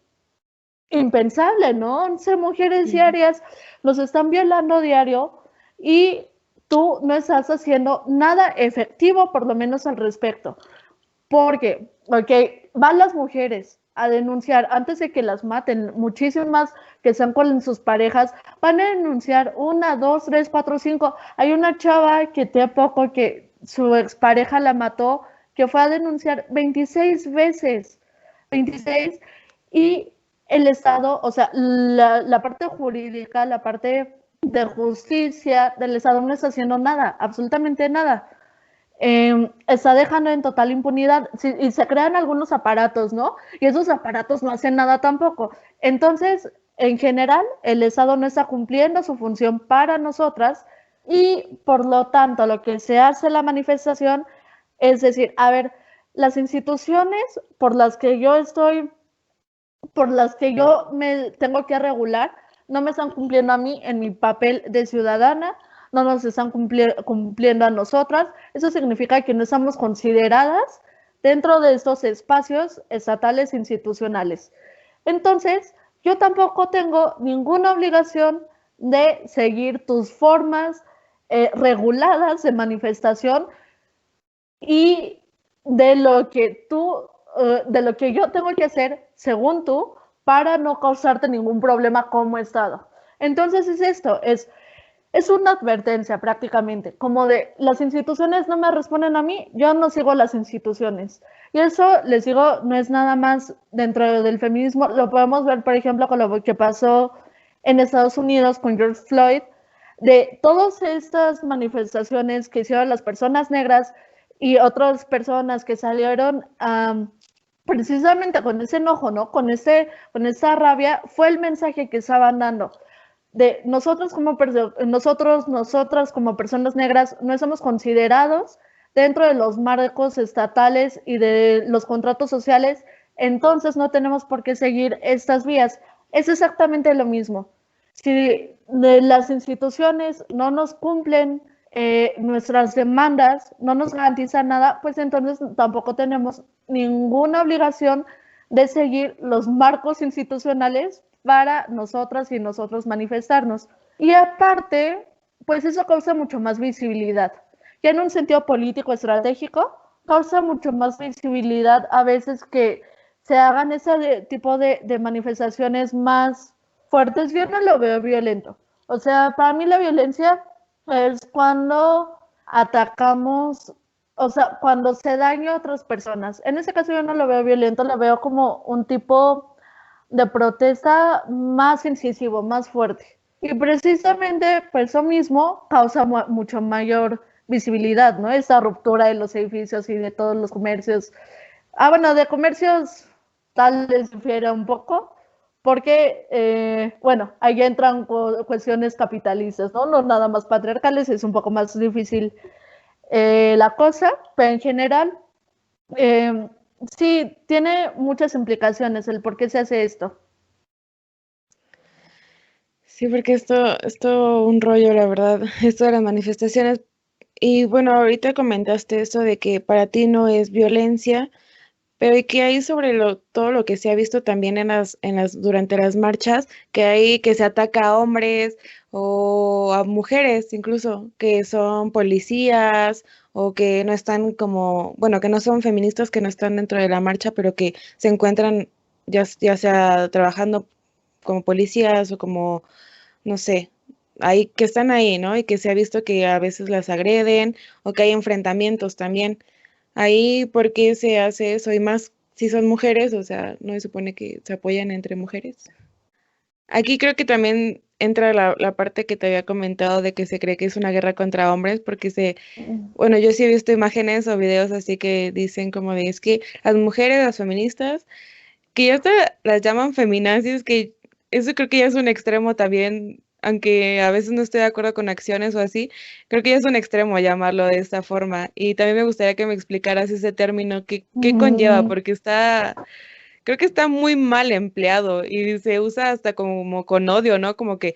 impensable, ¿no? 11 mujeres diarias nos están violando diario y tú no estás haciendo nada efectivo, por lo menos al respecto. Porque, van las mujeres a denunciar antes de que las maten, muchísimas que están con sus parejas, van a denunciar 1, 2, 3, 4, 5. Hay una chava que tiene poco que su expareja la mató, que fue a denunciar 26 veces, 26, y el Estado, o sea, la parte jurídica, la parte de justicia del Estado no está haciendo nada, absolutamente nada. Está dejando en total impunidad y se crean algunos aparatos, ¿no? Y esos aparatos no hacen nada tampoco. Entonces, en general, el Estado no está cumpliendo su función para nosotras y, por lo tanto, lo que se hace en la manifestación es decir, a ver, las instituciones por las que yo me tengo que regular, no me están cumpliendo a mí en mi papel de ciudadana, no nos están cumpliendo a nosotras. Eso significa que no estamos consideradas dentro de estos espacios estatales institucionales. Entonces, yo tampoco tengo ninguna obligación de seguir tus formas reguladas de manifestación y de lo que yo tengo que hacer según tú para no causarte ningún problema como Estado. Entonces es esto, es una advertencia prácticamente, como de las instituciones no me responden a mí, yo no sigo las instituciones. Y eso, les digo, no es nada más dentro del feminismo, lo podemos ver, por ejemplo, con lo que pasó en Estados Unidos con George Floyd, de todas estas manifestaciones que hicieron las personas negras y otras personas que salieron precisamente con ese enojo, ¿no? Con esa rabia, fue el mensaje que estaban dando de nosotras como personas negras no somos considerados dentro de los marcos estatales y de los contratos sociales, entonces no tenemos por qué seguir estas vías. Es exactamente lo mismo. Si las instituciones no nos cumplen nuestras demandas, no nos garantizan nada, pues entonces tampoco tenemos ninguna obligación de seguir los marcos institucionales para nosotras y nosotros manifestarnos. Y aparte, pues eso causa mucho más visibilidad. Ya en un sentido político estratégico, causa mucho más visibilidad a veces que se hagan ese tipo de manifestaciones más fuertes. Yo no lo veo violento. O sea, para mí la violencia es cuando atacamos, o sea, cuando se daña a otras personas. En ese caso yo no lo veo violento, lo veo como un tipo de protesta más incisivo, más fuerte. Y precisamente por eso mismo causa mucho mayor visibilidad, ¿no? Esa ruptura de los edificios y de todos los comercios. Bueno, de comercios tal les difiere un poco, porque, bueno, ahí entran cuestiones capitalistas, ¿no? No nada más patriarcales, es un poco más difícil la cosa, pero en general sí, tiene muchas implicaciones el por qué se hace esto. Sí, porque esto un rollo, la verdad, esto de las manifestaciones. Y bueno, ahorita comentaste esto de que para ti no es violencia, pero ¿y qué hay sobre todo lo que se ha visto también durante las marchas, que hay que se ataca a hombres o a mujeres incluso, que son policías o que no están como, bueno, que no son feministas, que no están dentro de la marcha, pero que se encuentran ya sea trabajando como policías o como, no sé, hay que están ahí, ¿no? Y que se ha visto que a veces las agreden o que hay enfrentamientos también. Ahí, ¿por qué se hace eso? Y más si son mujeres, o sea, no se supone que se apoyan entre mujeres. Aquí creo que también entra la parte que te había comentado de que se cree que es una guerra contra hombres, porque bueno, yo sí he visto imágenes o videos así que dicen como de, es que las mujeres, las feministas, que ya hasta las llaman feminazis, que eso creo que ya es un extremo también, aunque a veces no estoy de acuerdo con acciones o así, creo que ya es un extremo llamarlo de esta forma. Y también me gustaría que me explicaras ese término, qué conlleva, porque creo que está muy mal empleado y se usa hasta como con odio, ¿no? Como que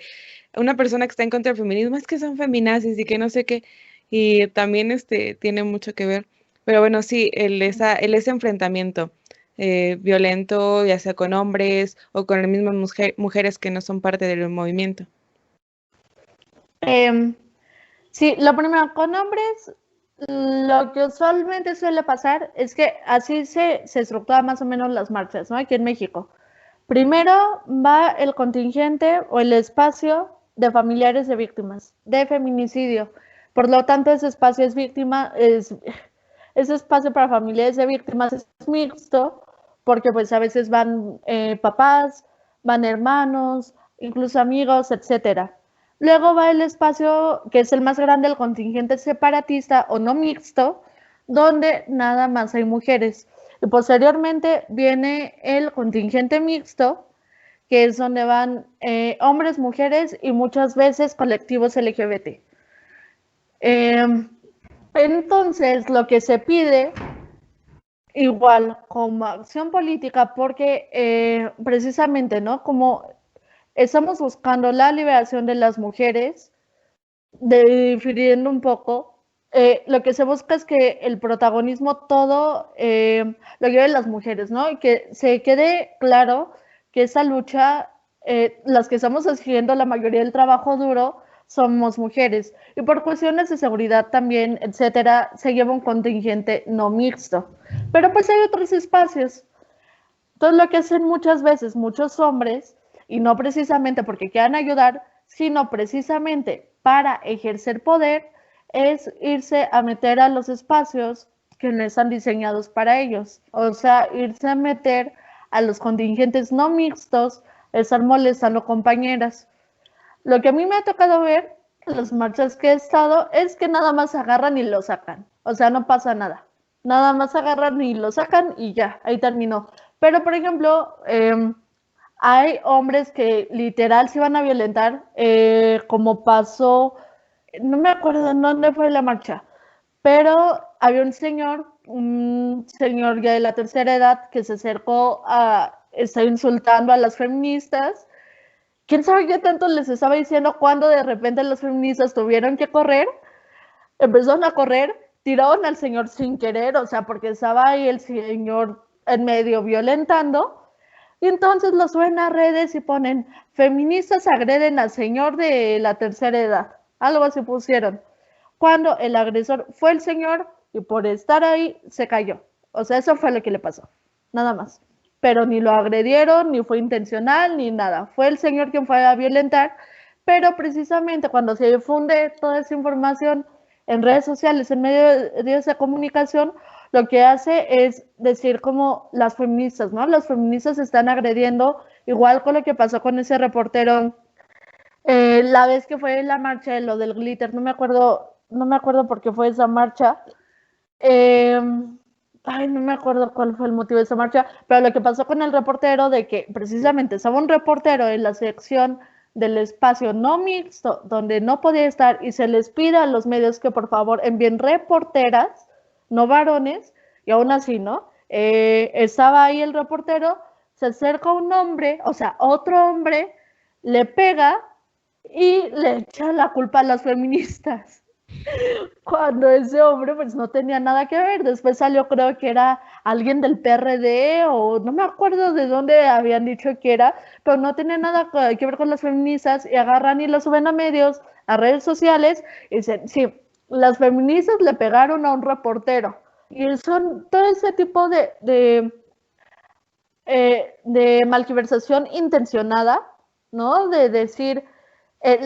una persona que está en contra del feminismo es que son feminazis y que no sé qué, y también tiene mucho que ver. Pero bueno, sí, ese enfrentamiento violento, ya sea con hombres o con las mismas mujeres que no son parte del movimiento. Sí, lo primero, con hombres, lo que usualmente suele pasar es que así se estructura más o menos las marchas, ¿no? Aquí en México. Primero va el contingente o el espacio de familiares de víctimas de feminicidio. Por lo tanto, ese espacio ese espacio para familiares de víctimas es mixto, porque pues a veces van papás, van hermanos, incluso amigos, etcétera. Luego va el espacio que es el más grande, el contingente separatista o no mixto, donde nada más hay mujeres. Y posteriormente viene el contingente mixto, que es donde van hombres, mujeres y muchas veces colectivos LGBT. Entonces, lo que se pide, igual como acción política, porque precisamente, ¿no? Como estamos buscando la liberación de las mujeres, difiriendo un poco, lo que se busca es que el protagonismo todo lo lleven las mujeres, ¿no? Y que se quede claro que esa lucha, las que estamos haciendo la mayoría del trabajo duro, somos mujeres. Y por cuestiones de seguridad también, etcétera, se lleva un contingente no mixto. Pero pues hay otros espacios. Entonces lo que hacen muchas veces muchos hombres, y no precisamente porque quieran ayudar, sino precisamente para ejercer poder, es irse a meter a los espacios que no están diseñados para ellos. O sea, irse a meter a los contingentes no mixtos, estar molestando compañeras. Lo que a mí me ha tocado ver en las marchas que he estado es que nada más agarran y lo sacan. O sea, no pasa nada. Nada más agarran y lo sacan y ya, ahí terminó. Pero, por ejemplo, hay hombres que literal se van a violentar, como pasó, no me acuerdo en dónde fue la marcha, pero había un señor ya de la tercera edad que se acercó a estar insultando a las feministas. ¿Quién sabe qué tanto les estaba diciendo cuando de repente las feministas tuvieron que correr? Empezaron a correr, tiraron al señor sin querer, o sea, porque estaba ahí el señor en medio violentando, y entonces lo suben a redes y ponen, feministas agreden al señor de la tercera edad, algo así pusieron, cuando el agresor fue el señor y por estar ahí se cayó. O sea, eso fue lo que le pasó, nada más. Pero ni lo agredieron, ni fue intencional, ni nada. Fue el señor quien fue a violentar, pero precisamente cuando se difunde toda esa información en redes sociales, en medios de comunicación, lo que hace es decir como las feministas, ¿no? Las feministas están agrediendo, igual con lo que pasó con ese reportero, la vez que fue la marcha de lo del glitter, no me acuerdo por qué fue esa marcha, no me acuerdo cuál fue el motivo de esa marcha, pero lo que pasó con el reportero de que precisamente estaba un reportero en la sección del espacio no mixto, donde no podía estar, y se les pide a los medios que por favor envíen reporteras, no varones, y aún así, ¿no? Estaba ahí el reportero, se acerca un hombre, o sea, otro hombre, le pega y le echa la culpa a las feministas. Cuando ese hombre pues no tenía nada que ver. Después salió, creo que era alguien del PRD o no me acuerdo de dónde habían dicho que era, pero no tenía nada que ver con las feministas, y agarran y lo suben a medios, a redes sociales y dicen, sí, las feministas le pegaron a un reportero. Y son todo ese tipo de malversación intencionada, ¿no? De decir,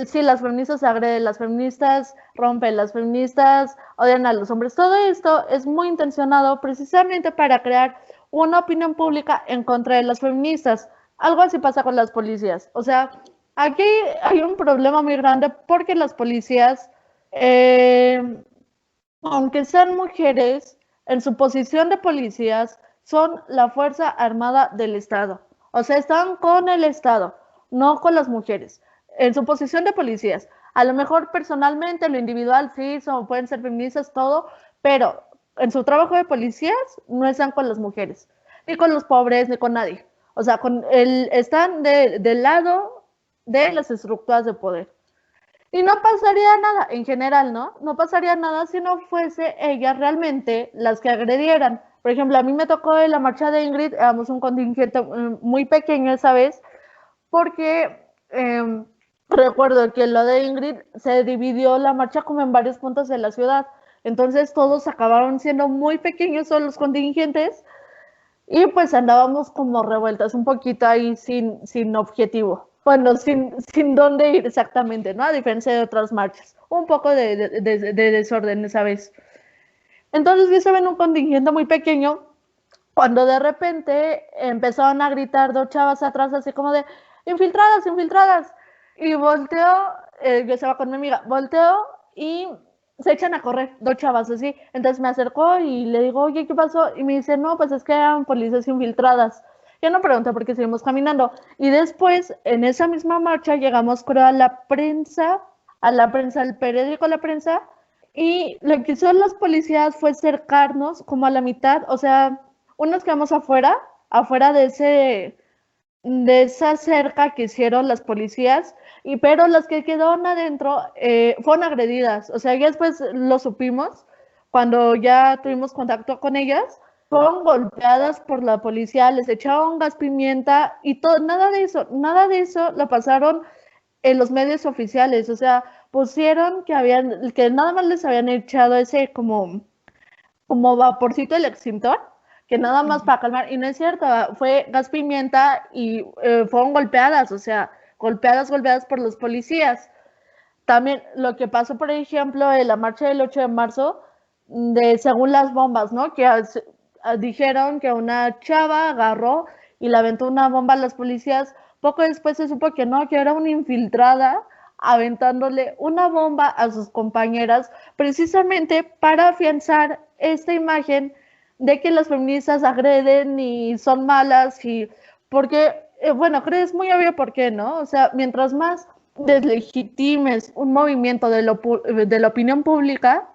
sí, las feministas agreden, las feministas rompen, las feministas odian a los hombres. Todo esto es muy intencionado precisamente para crear una opinión pública en contra de las feministas. Algo así pasa con las policías. O sea, aquí hay un problema muy grande porque las policías, aunque sean mujeres, en su posición de policías, son la Fuerza Armada del Estado. O sea, están con el Estado, no con las mujeres. En su posición de policías. A lo mejor personalmente, lo individual, sí, pueden ser feministas, todo, pero en su trabajo de policías no están con las mujeres, ni con los pobres, ni con nadie. O sea, están del lado de las estructuras de poder. Y no pasaría nada, en general, ¿no? No pasaría nada si no fuese ellas realmente las que agredieran. Por ejemplo, a mí me tocó en la marcha de Ingrid, éramos un contingente muy pequeño esa vez, porque recuerdo que lo de Ingrid se dividió la marcha como en varios puntos de la ciudad. Entonces todos acabaron siendo muy pequeños son los contingentes y pues andábamos como revueltas un poquito ahí sin objetivo. Bueno, sin dónde ir exactamente, ¿no? A diferencia de otras marchas. Un poco de desorden esa vez. Entonces yo estaba en un contingente muy pequeño cuando de repente empezaron a gritar dos chavas atrás así como de infiltradas, infiltradas. Y volteo, yo estaba con mi amiga, volteo y se echan a correr, dos chavas así. Entonces me acercó y le digo, oye, ¿qué pasó? Y me dice, no, pues es que eran policías infiltradas. Yo no pregunté por qué seguimos caminando. Y después, en esa misma marcha, llegamos, creo, a la prensa, al periódico La Prensa, y lo que hicieron los policías fue cercarnos como a la mitad, o sea, unos quedamos afuera de esa cerca que hicieron las policías, pero las que quedaron adentro fueron agredidas. O sea, ya después lo supimos, cuando ya tuvimos contacto con ellas, fueron golpeadas por la policía, les echaron gas pimienta y todo, nada de eso lo pasaron en los medios oficiales. O sea, pusieron que nada más les habían echado ese como vaporcito del extintor, que nada más para calmar, y no es cierto, fue gas pimienta y fueron golpeadas, o sea, golpeadas por los policías. También lo que pasó, por ejemplo, en la marcha del 8 de marzo, según las bombas, ¿no? Que dijeron que una chava agarró y le aventó una bomba a los policías. Poco después se supo que no, que era una infiltrada aventándole una bomba a sus compañeras, precisamente para afianzar esta imagen de que las feministas agreden y son malas, y porque, bueno, creo es muy obvio por qué, ¿no? O sea, mientras más deslegitimes un movimiento de la opinión pública,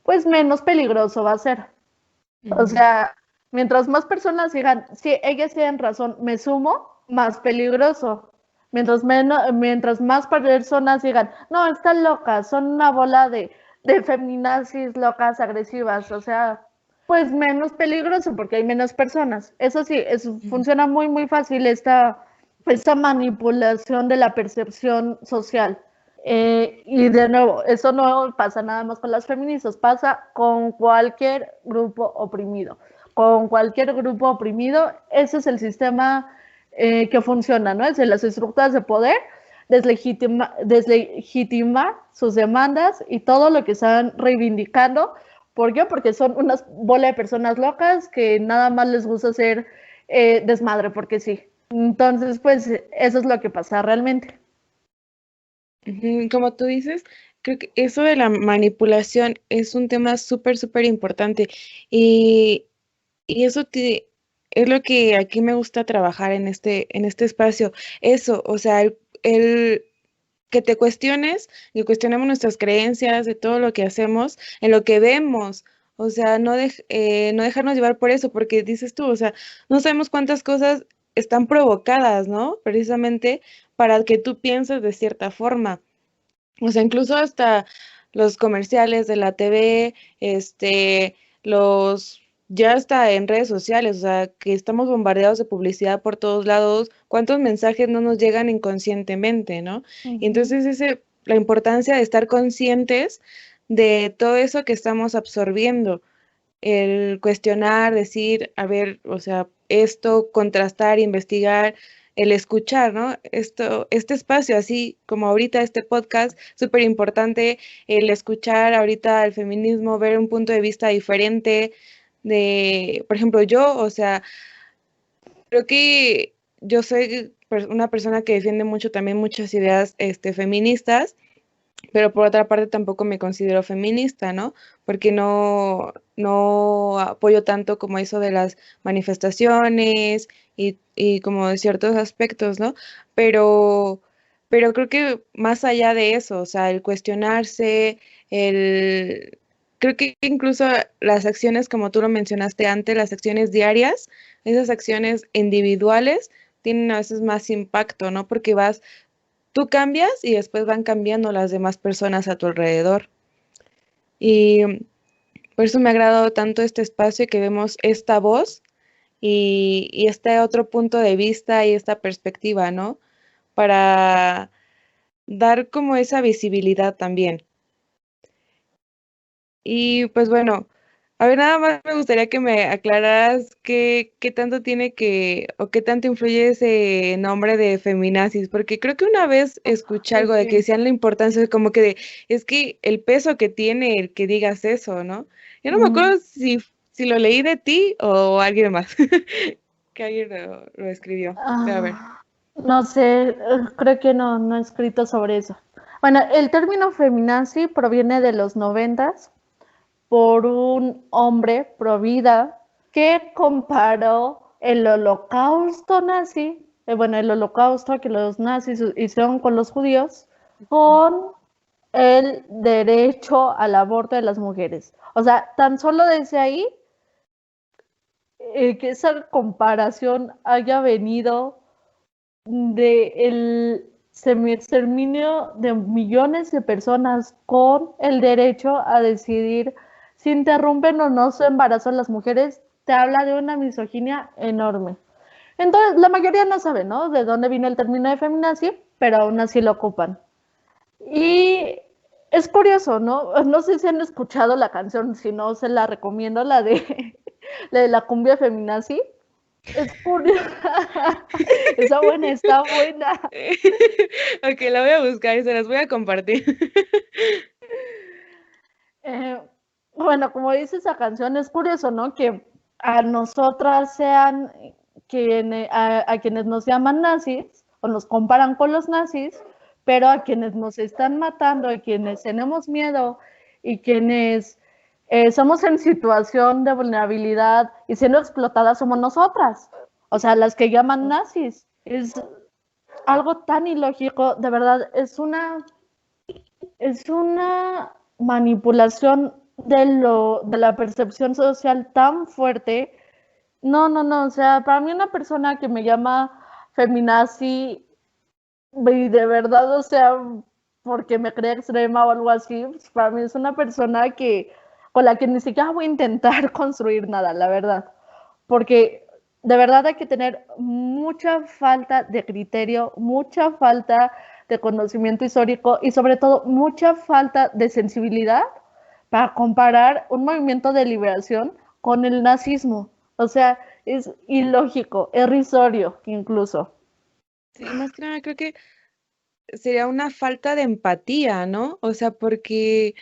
pues menos peligroso va a ser. O sea, mientras más personas digan, sí, ellas tienen razón, me sumo, más peligroso. Mientras más personas digan, no, están locas, son una bola de feminazis locas, agresivas, o sea, pues menos peligroso porque hay menos personas. Eso sí, funciona muy, muy fácil esta manipulación de la percepción social. Y de nuevo, eso no pasa nada más con las feministas, pasa con cualquier grupo oprimido. Con cualquier grupo oprimido, ese es el sistema que funciona, ¿no? Es de las estructuras de poder, deslegitimar sus demandas y todo lo que están reivindicando. ¿Por qué? Porque son una bola de personas locas que nada más les gusta hacer desmadre, porque sí. Entonces, pues eso es lo que pasa realmente. Como tú dices, creo que eso de la manipulación es un tema súper, súper importante y, y eso es lo que aquí me gusta trabajar en este espacio. Eso, o sea, el que te cuestiones, que cuestionemos nuestras creencias, de todo lo que hacemos, en lo que vemos. O sea, no dejarnos llevar por eso, porque dices tú, o sea, no sabemos cuántas cosas están provocadas, ¿no? Precisamente para que tú pienses de cierta forma. O sea, incluso hasta los comerciales de la TV, ya está en redes sociales, o sea, que estamos bombardeados de publicidad por todos lados, cuántos mensajes no nos llegan inconscientemente, ¿no? Y entonces la importancia de estar conscientes de todo eso que estamos absorbiendo, el cuestionar, decir, a ver, o sea, esto, contrastar, investigar, el escuchar, ¿no? Este espacio, así como ahorita este podcast, súper importante, el escuchar ahorita el feminismo, ver un punto de vista diferente por ejemplo, yo, o sea, creo que yo soy una persona que defiende mucho también muchas ideas, feministas, pero por otra parte tampoco me considero feminista, ¿no? Porque no apoyo tanto como eso de las manifestaciones y como de ciertos aspectos, ¿no? Pero, pero creo que más allá de eso, o sea, el cuestionarse, creo que incluso las acciones, como tú lo mencionaste antes, las acciones diarias, esas acciones individuales tienen a veces más impacto, ¿no? Porque tú cambias y después van cambiando las demás personas a tu alrededor. Y por eso me ha agradado tanto este espacio que vemos esta voz y este otro punto de vista y esta perspectiva, ¿no? Para, dar como esa visibilidad también. Y pues bueno, a ver, nada más me gustaría que me aclararas qué tanto tiene que, o qué tanto influye ese nombre de feminazis, porque creo que una vez escuché algo de que Ok. decían la importancia, como que es que el peso que tiene el que digas eso, ¿no? Yo no me Mm, acuerdo si lo leí de ti o alguien más, que alguien lo escribió. Pero a ver. no sé, creo que no he escrito sobre eso. Bueno, el término feminazi proviene de los 90 por un hombre pro vida que comparó el holocausto nazi, bueno, el holocausto que los nazis hicieron con los judíos, con el derecho al aborto de las mujeres. O sea, tan solo desde ahí, que esa comparación haya venido del exterminio de millones de personas con el derecho a decidir si interrumpen o no su embarazo las mujeres, te habla de una misoginia enorme. Entonces, la mayoría no sabe, ¿no? De dónde viene el término de feminazi, pero aún así lo ocupan. Y es curioso, ¿no? No sé si han escuchado la canción, si no, se la recomiendo, la de la cumbia feminazi. Es curiosa. Esa buena, está buena. Ok, la voy a buscar y se las voy a compartir. Eh, bueno, como dice esa canción, es curioso, ¿no? Que a nosotras sean a quienes nos llaman nazis o nos comparan con los nazis, pero a quienes nos están matando, a quienes tenemos miedo y quienes somos en situación de vulnerabilidad y siendo explotadas somos nosotras. O sea, las que llaman nazis. Es algo tan ilógico, de verdad, es una manipulación de la percepción social tan fuerte. No, no, no, o sea, para mí una persona que me llama feminazi y de verdad, o sea, porque me cree extrema o algo así, pues para mí es una persona con la que ni siquiera voy a intentar construir nada, la verdad. Porque de verdad hay que tener mucha falta de criterio, mucha falta de conocimiento histórico y sobre todo mucha falta de sensibilidad para comparar un movimiento de liberación con el nazismo. O sea, es ilógico, es irrisorio incluso. Sí, más que nada creo que sería una falta de empatía, ¿no? O sea, porque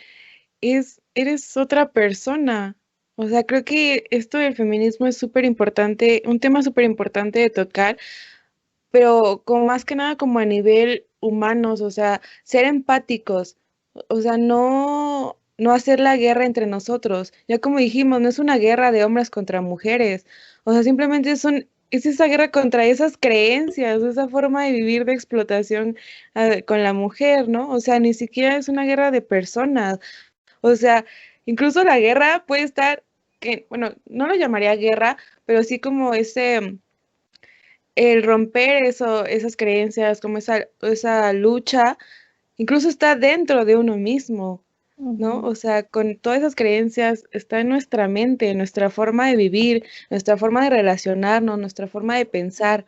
eres otra persona. O sea, creo que esto del feminismo es súper importante, un tema súper importante de tocar, pero como más que nada como a nivel humanos, o sea, ser empáticos, o sea, no hacer la guerra entre nosotros. Ya como dijimos, no es una guerra de hombres contra mujeres, o sea, simplemente es esa guerra contra esas creencias, esa forma de vivir de explotación con la mujer, ¿no? O sea, ni siquiera es una guerra de personas, o sea, incluso la guerra puede estar, que, bueno, no lo llamaría guerra, pero sí como el romper esas creencias, como esa lucha, incluso está dentro de uno mismo, ¿no? Ujú. O sea, con todas esas creencias está en nuestra mente, en nuestra forma de vivir, nuestra forma de relacionarnos, nuestra forma de pensar.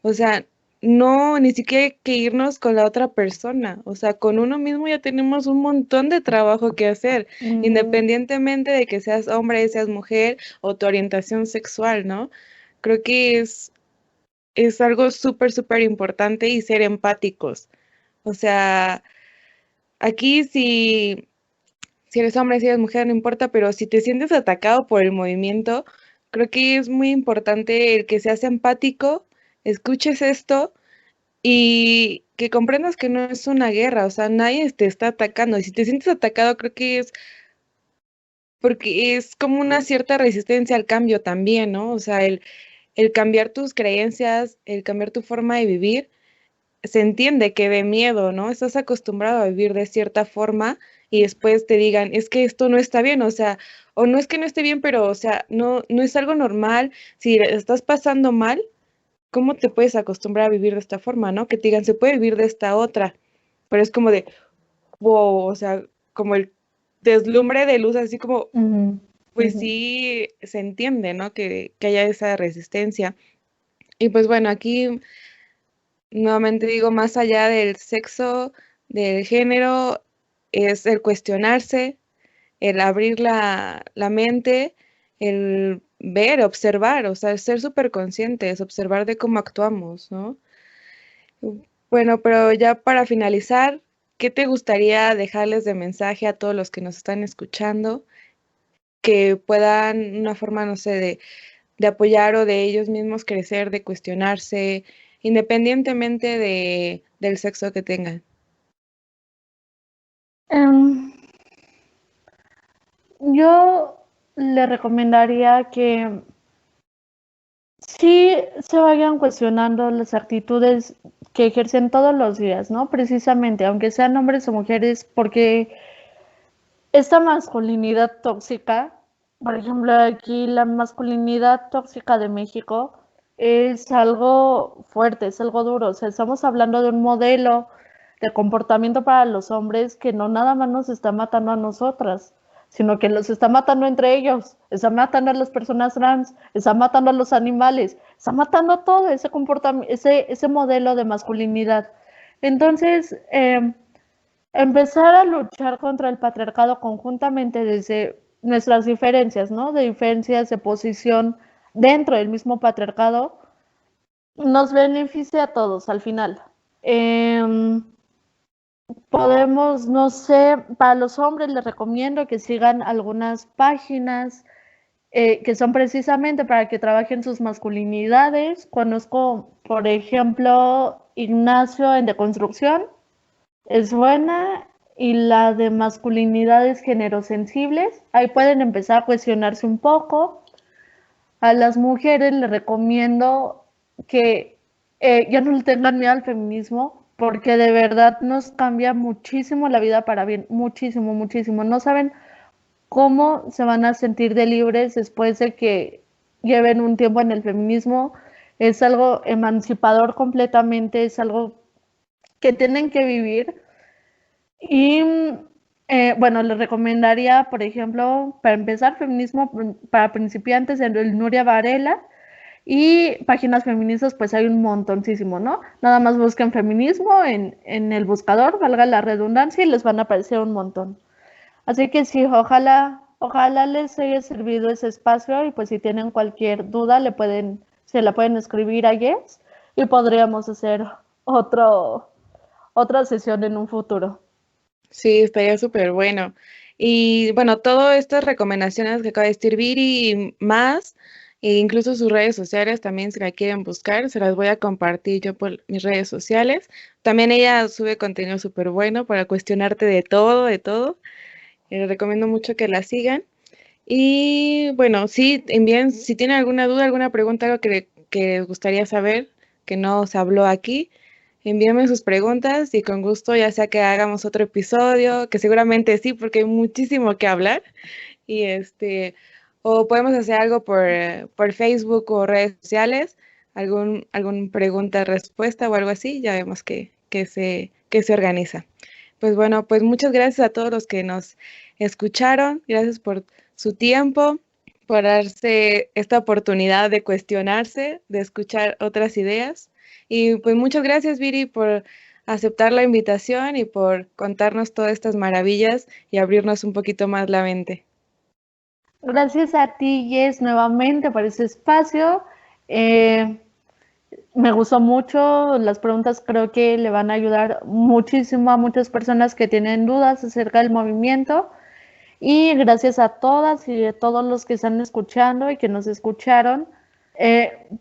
O sea, no, ni siquiera hay que irnos con la otra persona. O sea, con uno mismo ya tenemos un montón de trabajo que hacer, Ujú. independientemente de que seas hombre, seas mujer o tu orientación sexual, ¿no? Creo que es algo súper, súper importante y ser empáticos. O sea, aquí si eres hombre, si eres mujer, no importa, pero si te sientes atacado por el movimiento, creo que es muy importante el que seas empático, escuches esto y que comprendas que no es una guerra, o sea, nadie te está atacando. Y si te sientes atacado, creo que es porque es como una cierta resistencia al cambio también, ¿no? O sea, el cambiar tus creencias, el cambiar tu forma de vivir se entiende que de miedo, ¿no? Estás acostumbrado a vivir de cierta forma y después te digan, es que esto no está bien, o sea, o no es que no esté bien, pero, o sea, no es algo normal. Si estás pasando mal, ¿cómo te puedes acostumbrar a vivir de esta forma, ¿no? Que te digan, se puede vivir de esta otra, pero es como de, wow, o sea, como el deslumbre de luz, así como, Ujú. pues Ujú. sí se entiende, ¿no? Que haya esa resistencia. Y pues bueno, aquí nuevamente digo, más allá del sexo, del género es el cuestionarse, el abrir la mente, el ver, observar, o sea, ser súper conscientes, observar de cómo actuamos, ¿no? Bueno, pero ya para finalizar, ¿qué te gustaría dejarles de mensaje a todos los que nos están escuchando? Que puedan, una forma, no sé, de apoyar o de ellos mismos crecer, de cuestionarse, independientemente del sexo que tengan. Em, yo le recomendaría que sí se vayan cuestionando las actitudes que ejercen todos los días, ¿no? Precisamente, aunque sean hombres o mujeres, porque esta masculinidad tóxica, por ejemplo, aquí la masculinidad tóxica de México es algo fuerte, es algo duro. O sea, estamos hablando de un modelo de comportamiento para los hombres que no nada más nos está matando a nosotras, sino que los está matando entre ellos, está matando a las personas trans, está matando a los animales, está matando todo ese comportamiento, ese modelo de masculinidad. Entonces, empezar a luchar contra el patriarcado conjuntamente desde nuestras diferencias, ¿no? De diferencias de posición dentro del mismo patriarcado, nos beneficia a todos al final. Podemos, no sé, para los hombres les recomiendo que sigan algunas páginas que son precisamente para que trabajen sus masculinidades. Conozco, por ejemplo, Ignacio en Deconstrucción, es buena, y la de masculinidades generosensibles. Ahí pueden empezar a cuestionarse un poco. A las mujeres les recomiendo que ya no le tengan miedo al feminismo, porque de verdad nos cambia muchísimo la vida para bien, muchísimo, muchísimo. No saben cómo se van a sentir de libres después de que lleven un tiempo en el feminismo. Es algo emancipador completamente, es algo que tienen que vivir. Y bueno, les recomendaría, por ejemplo, para empezar, feminismo para principiantes en el Nuria Varela, y páginas feministas, pues hay un montoncísimo, ¿no? Nada más busquen feminismo en el buscador, valga la redundancia, y les van a aparecer un montón. Así que sí, ojalá les haya servido ese espacio, y pues si tienen cualquier duda, se la pueden escribir a Jess y podríamos hacer otra sesión en un futuro. Sí, estaría súper bueno. Y bueno, todas estas recomendaciones que acaba de decir Viri y más, e incluso sus redes sociales también, si la quieren buscar, se las voy a compartir yo por mis redes sociales. También ella sube contenido súper bueno para cuestionarte de todo, de todo. Les recomiendo mucho que la sigan. Y bueno, sí, envíen, si tienen alguna duda, alguna pregunta, algo que les gustaría saber, que no se habló aquí, envíenme sus preguntas y con gusto, ya sea que hagamos otro episodio, que seguramente sí, porque hay muchísimo que hablar, y o podemos hacer algo por Facebook o redes sociales, algún pregunta-respuesta o algo así, ya vemos que se organiza. Pues bueno, pues muchas gracias a todos los que nos escucharon, gracias por su tiempo, por darse esta oportunidad de cuestionarse, de escuchar otras ideas. Y pues muchas gracias, Viri, por aceptar la invitación y por contarnos todas estas maravillas y abrirnos un poquito más la mente. Gracias a ti, Jess, nuevamente por ese espacio. Me gustó mucho, las preguntas creo que le van a ayudar muchísimo a muchas personas que tienen dudas acerca del movimiento. Y gracias a todas y a todos los que están escuchando y que nos escucharon,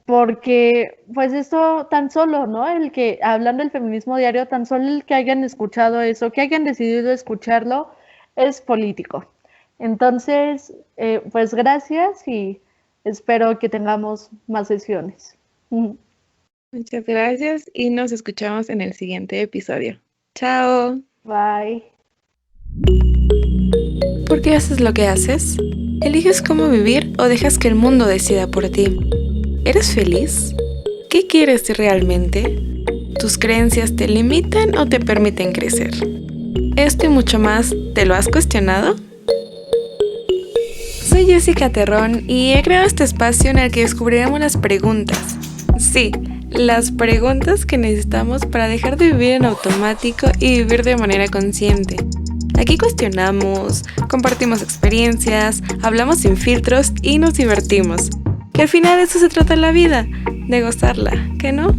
porque pues esto tan solo, ¿no? El que, hablando del feminismo diario, tan solo el que hayan escuchado eso, que hayan decidido escucharlo, es político. Entonces, pues gracias y espero que tengamos más sesiones. Muchas gracias y nos escuchamos en el siguiente episodio. Chao. Bye. ¿Por qué haces lo que haces? ¿Eliges cómo vivir o dejas que el mundo decida por ti? ¿Eres feliz? ¿Qué quieres realmente? ¿Tus creencias te limitan o te permiten crecer? Esto y mucho más, ¿te lo has cuestionado? Soy Jessica Terrón y he creado este espacio en el que descubriremos las preguntas. Sí, las preguntas que necesitamos para dejar de vivir en automático y vivir de manera consciente. Aquí cuestionamos, compartimos experiencias, hablamos sin filtros y nos divertimos. Que al final de eso se trata la vida, de gozarla, ¿qué no?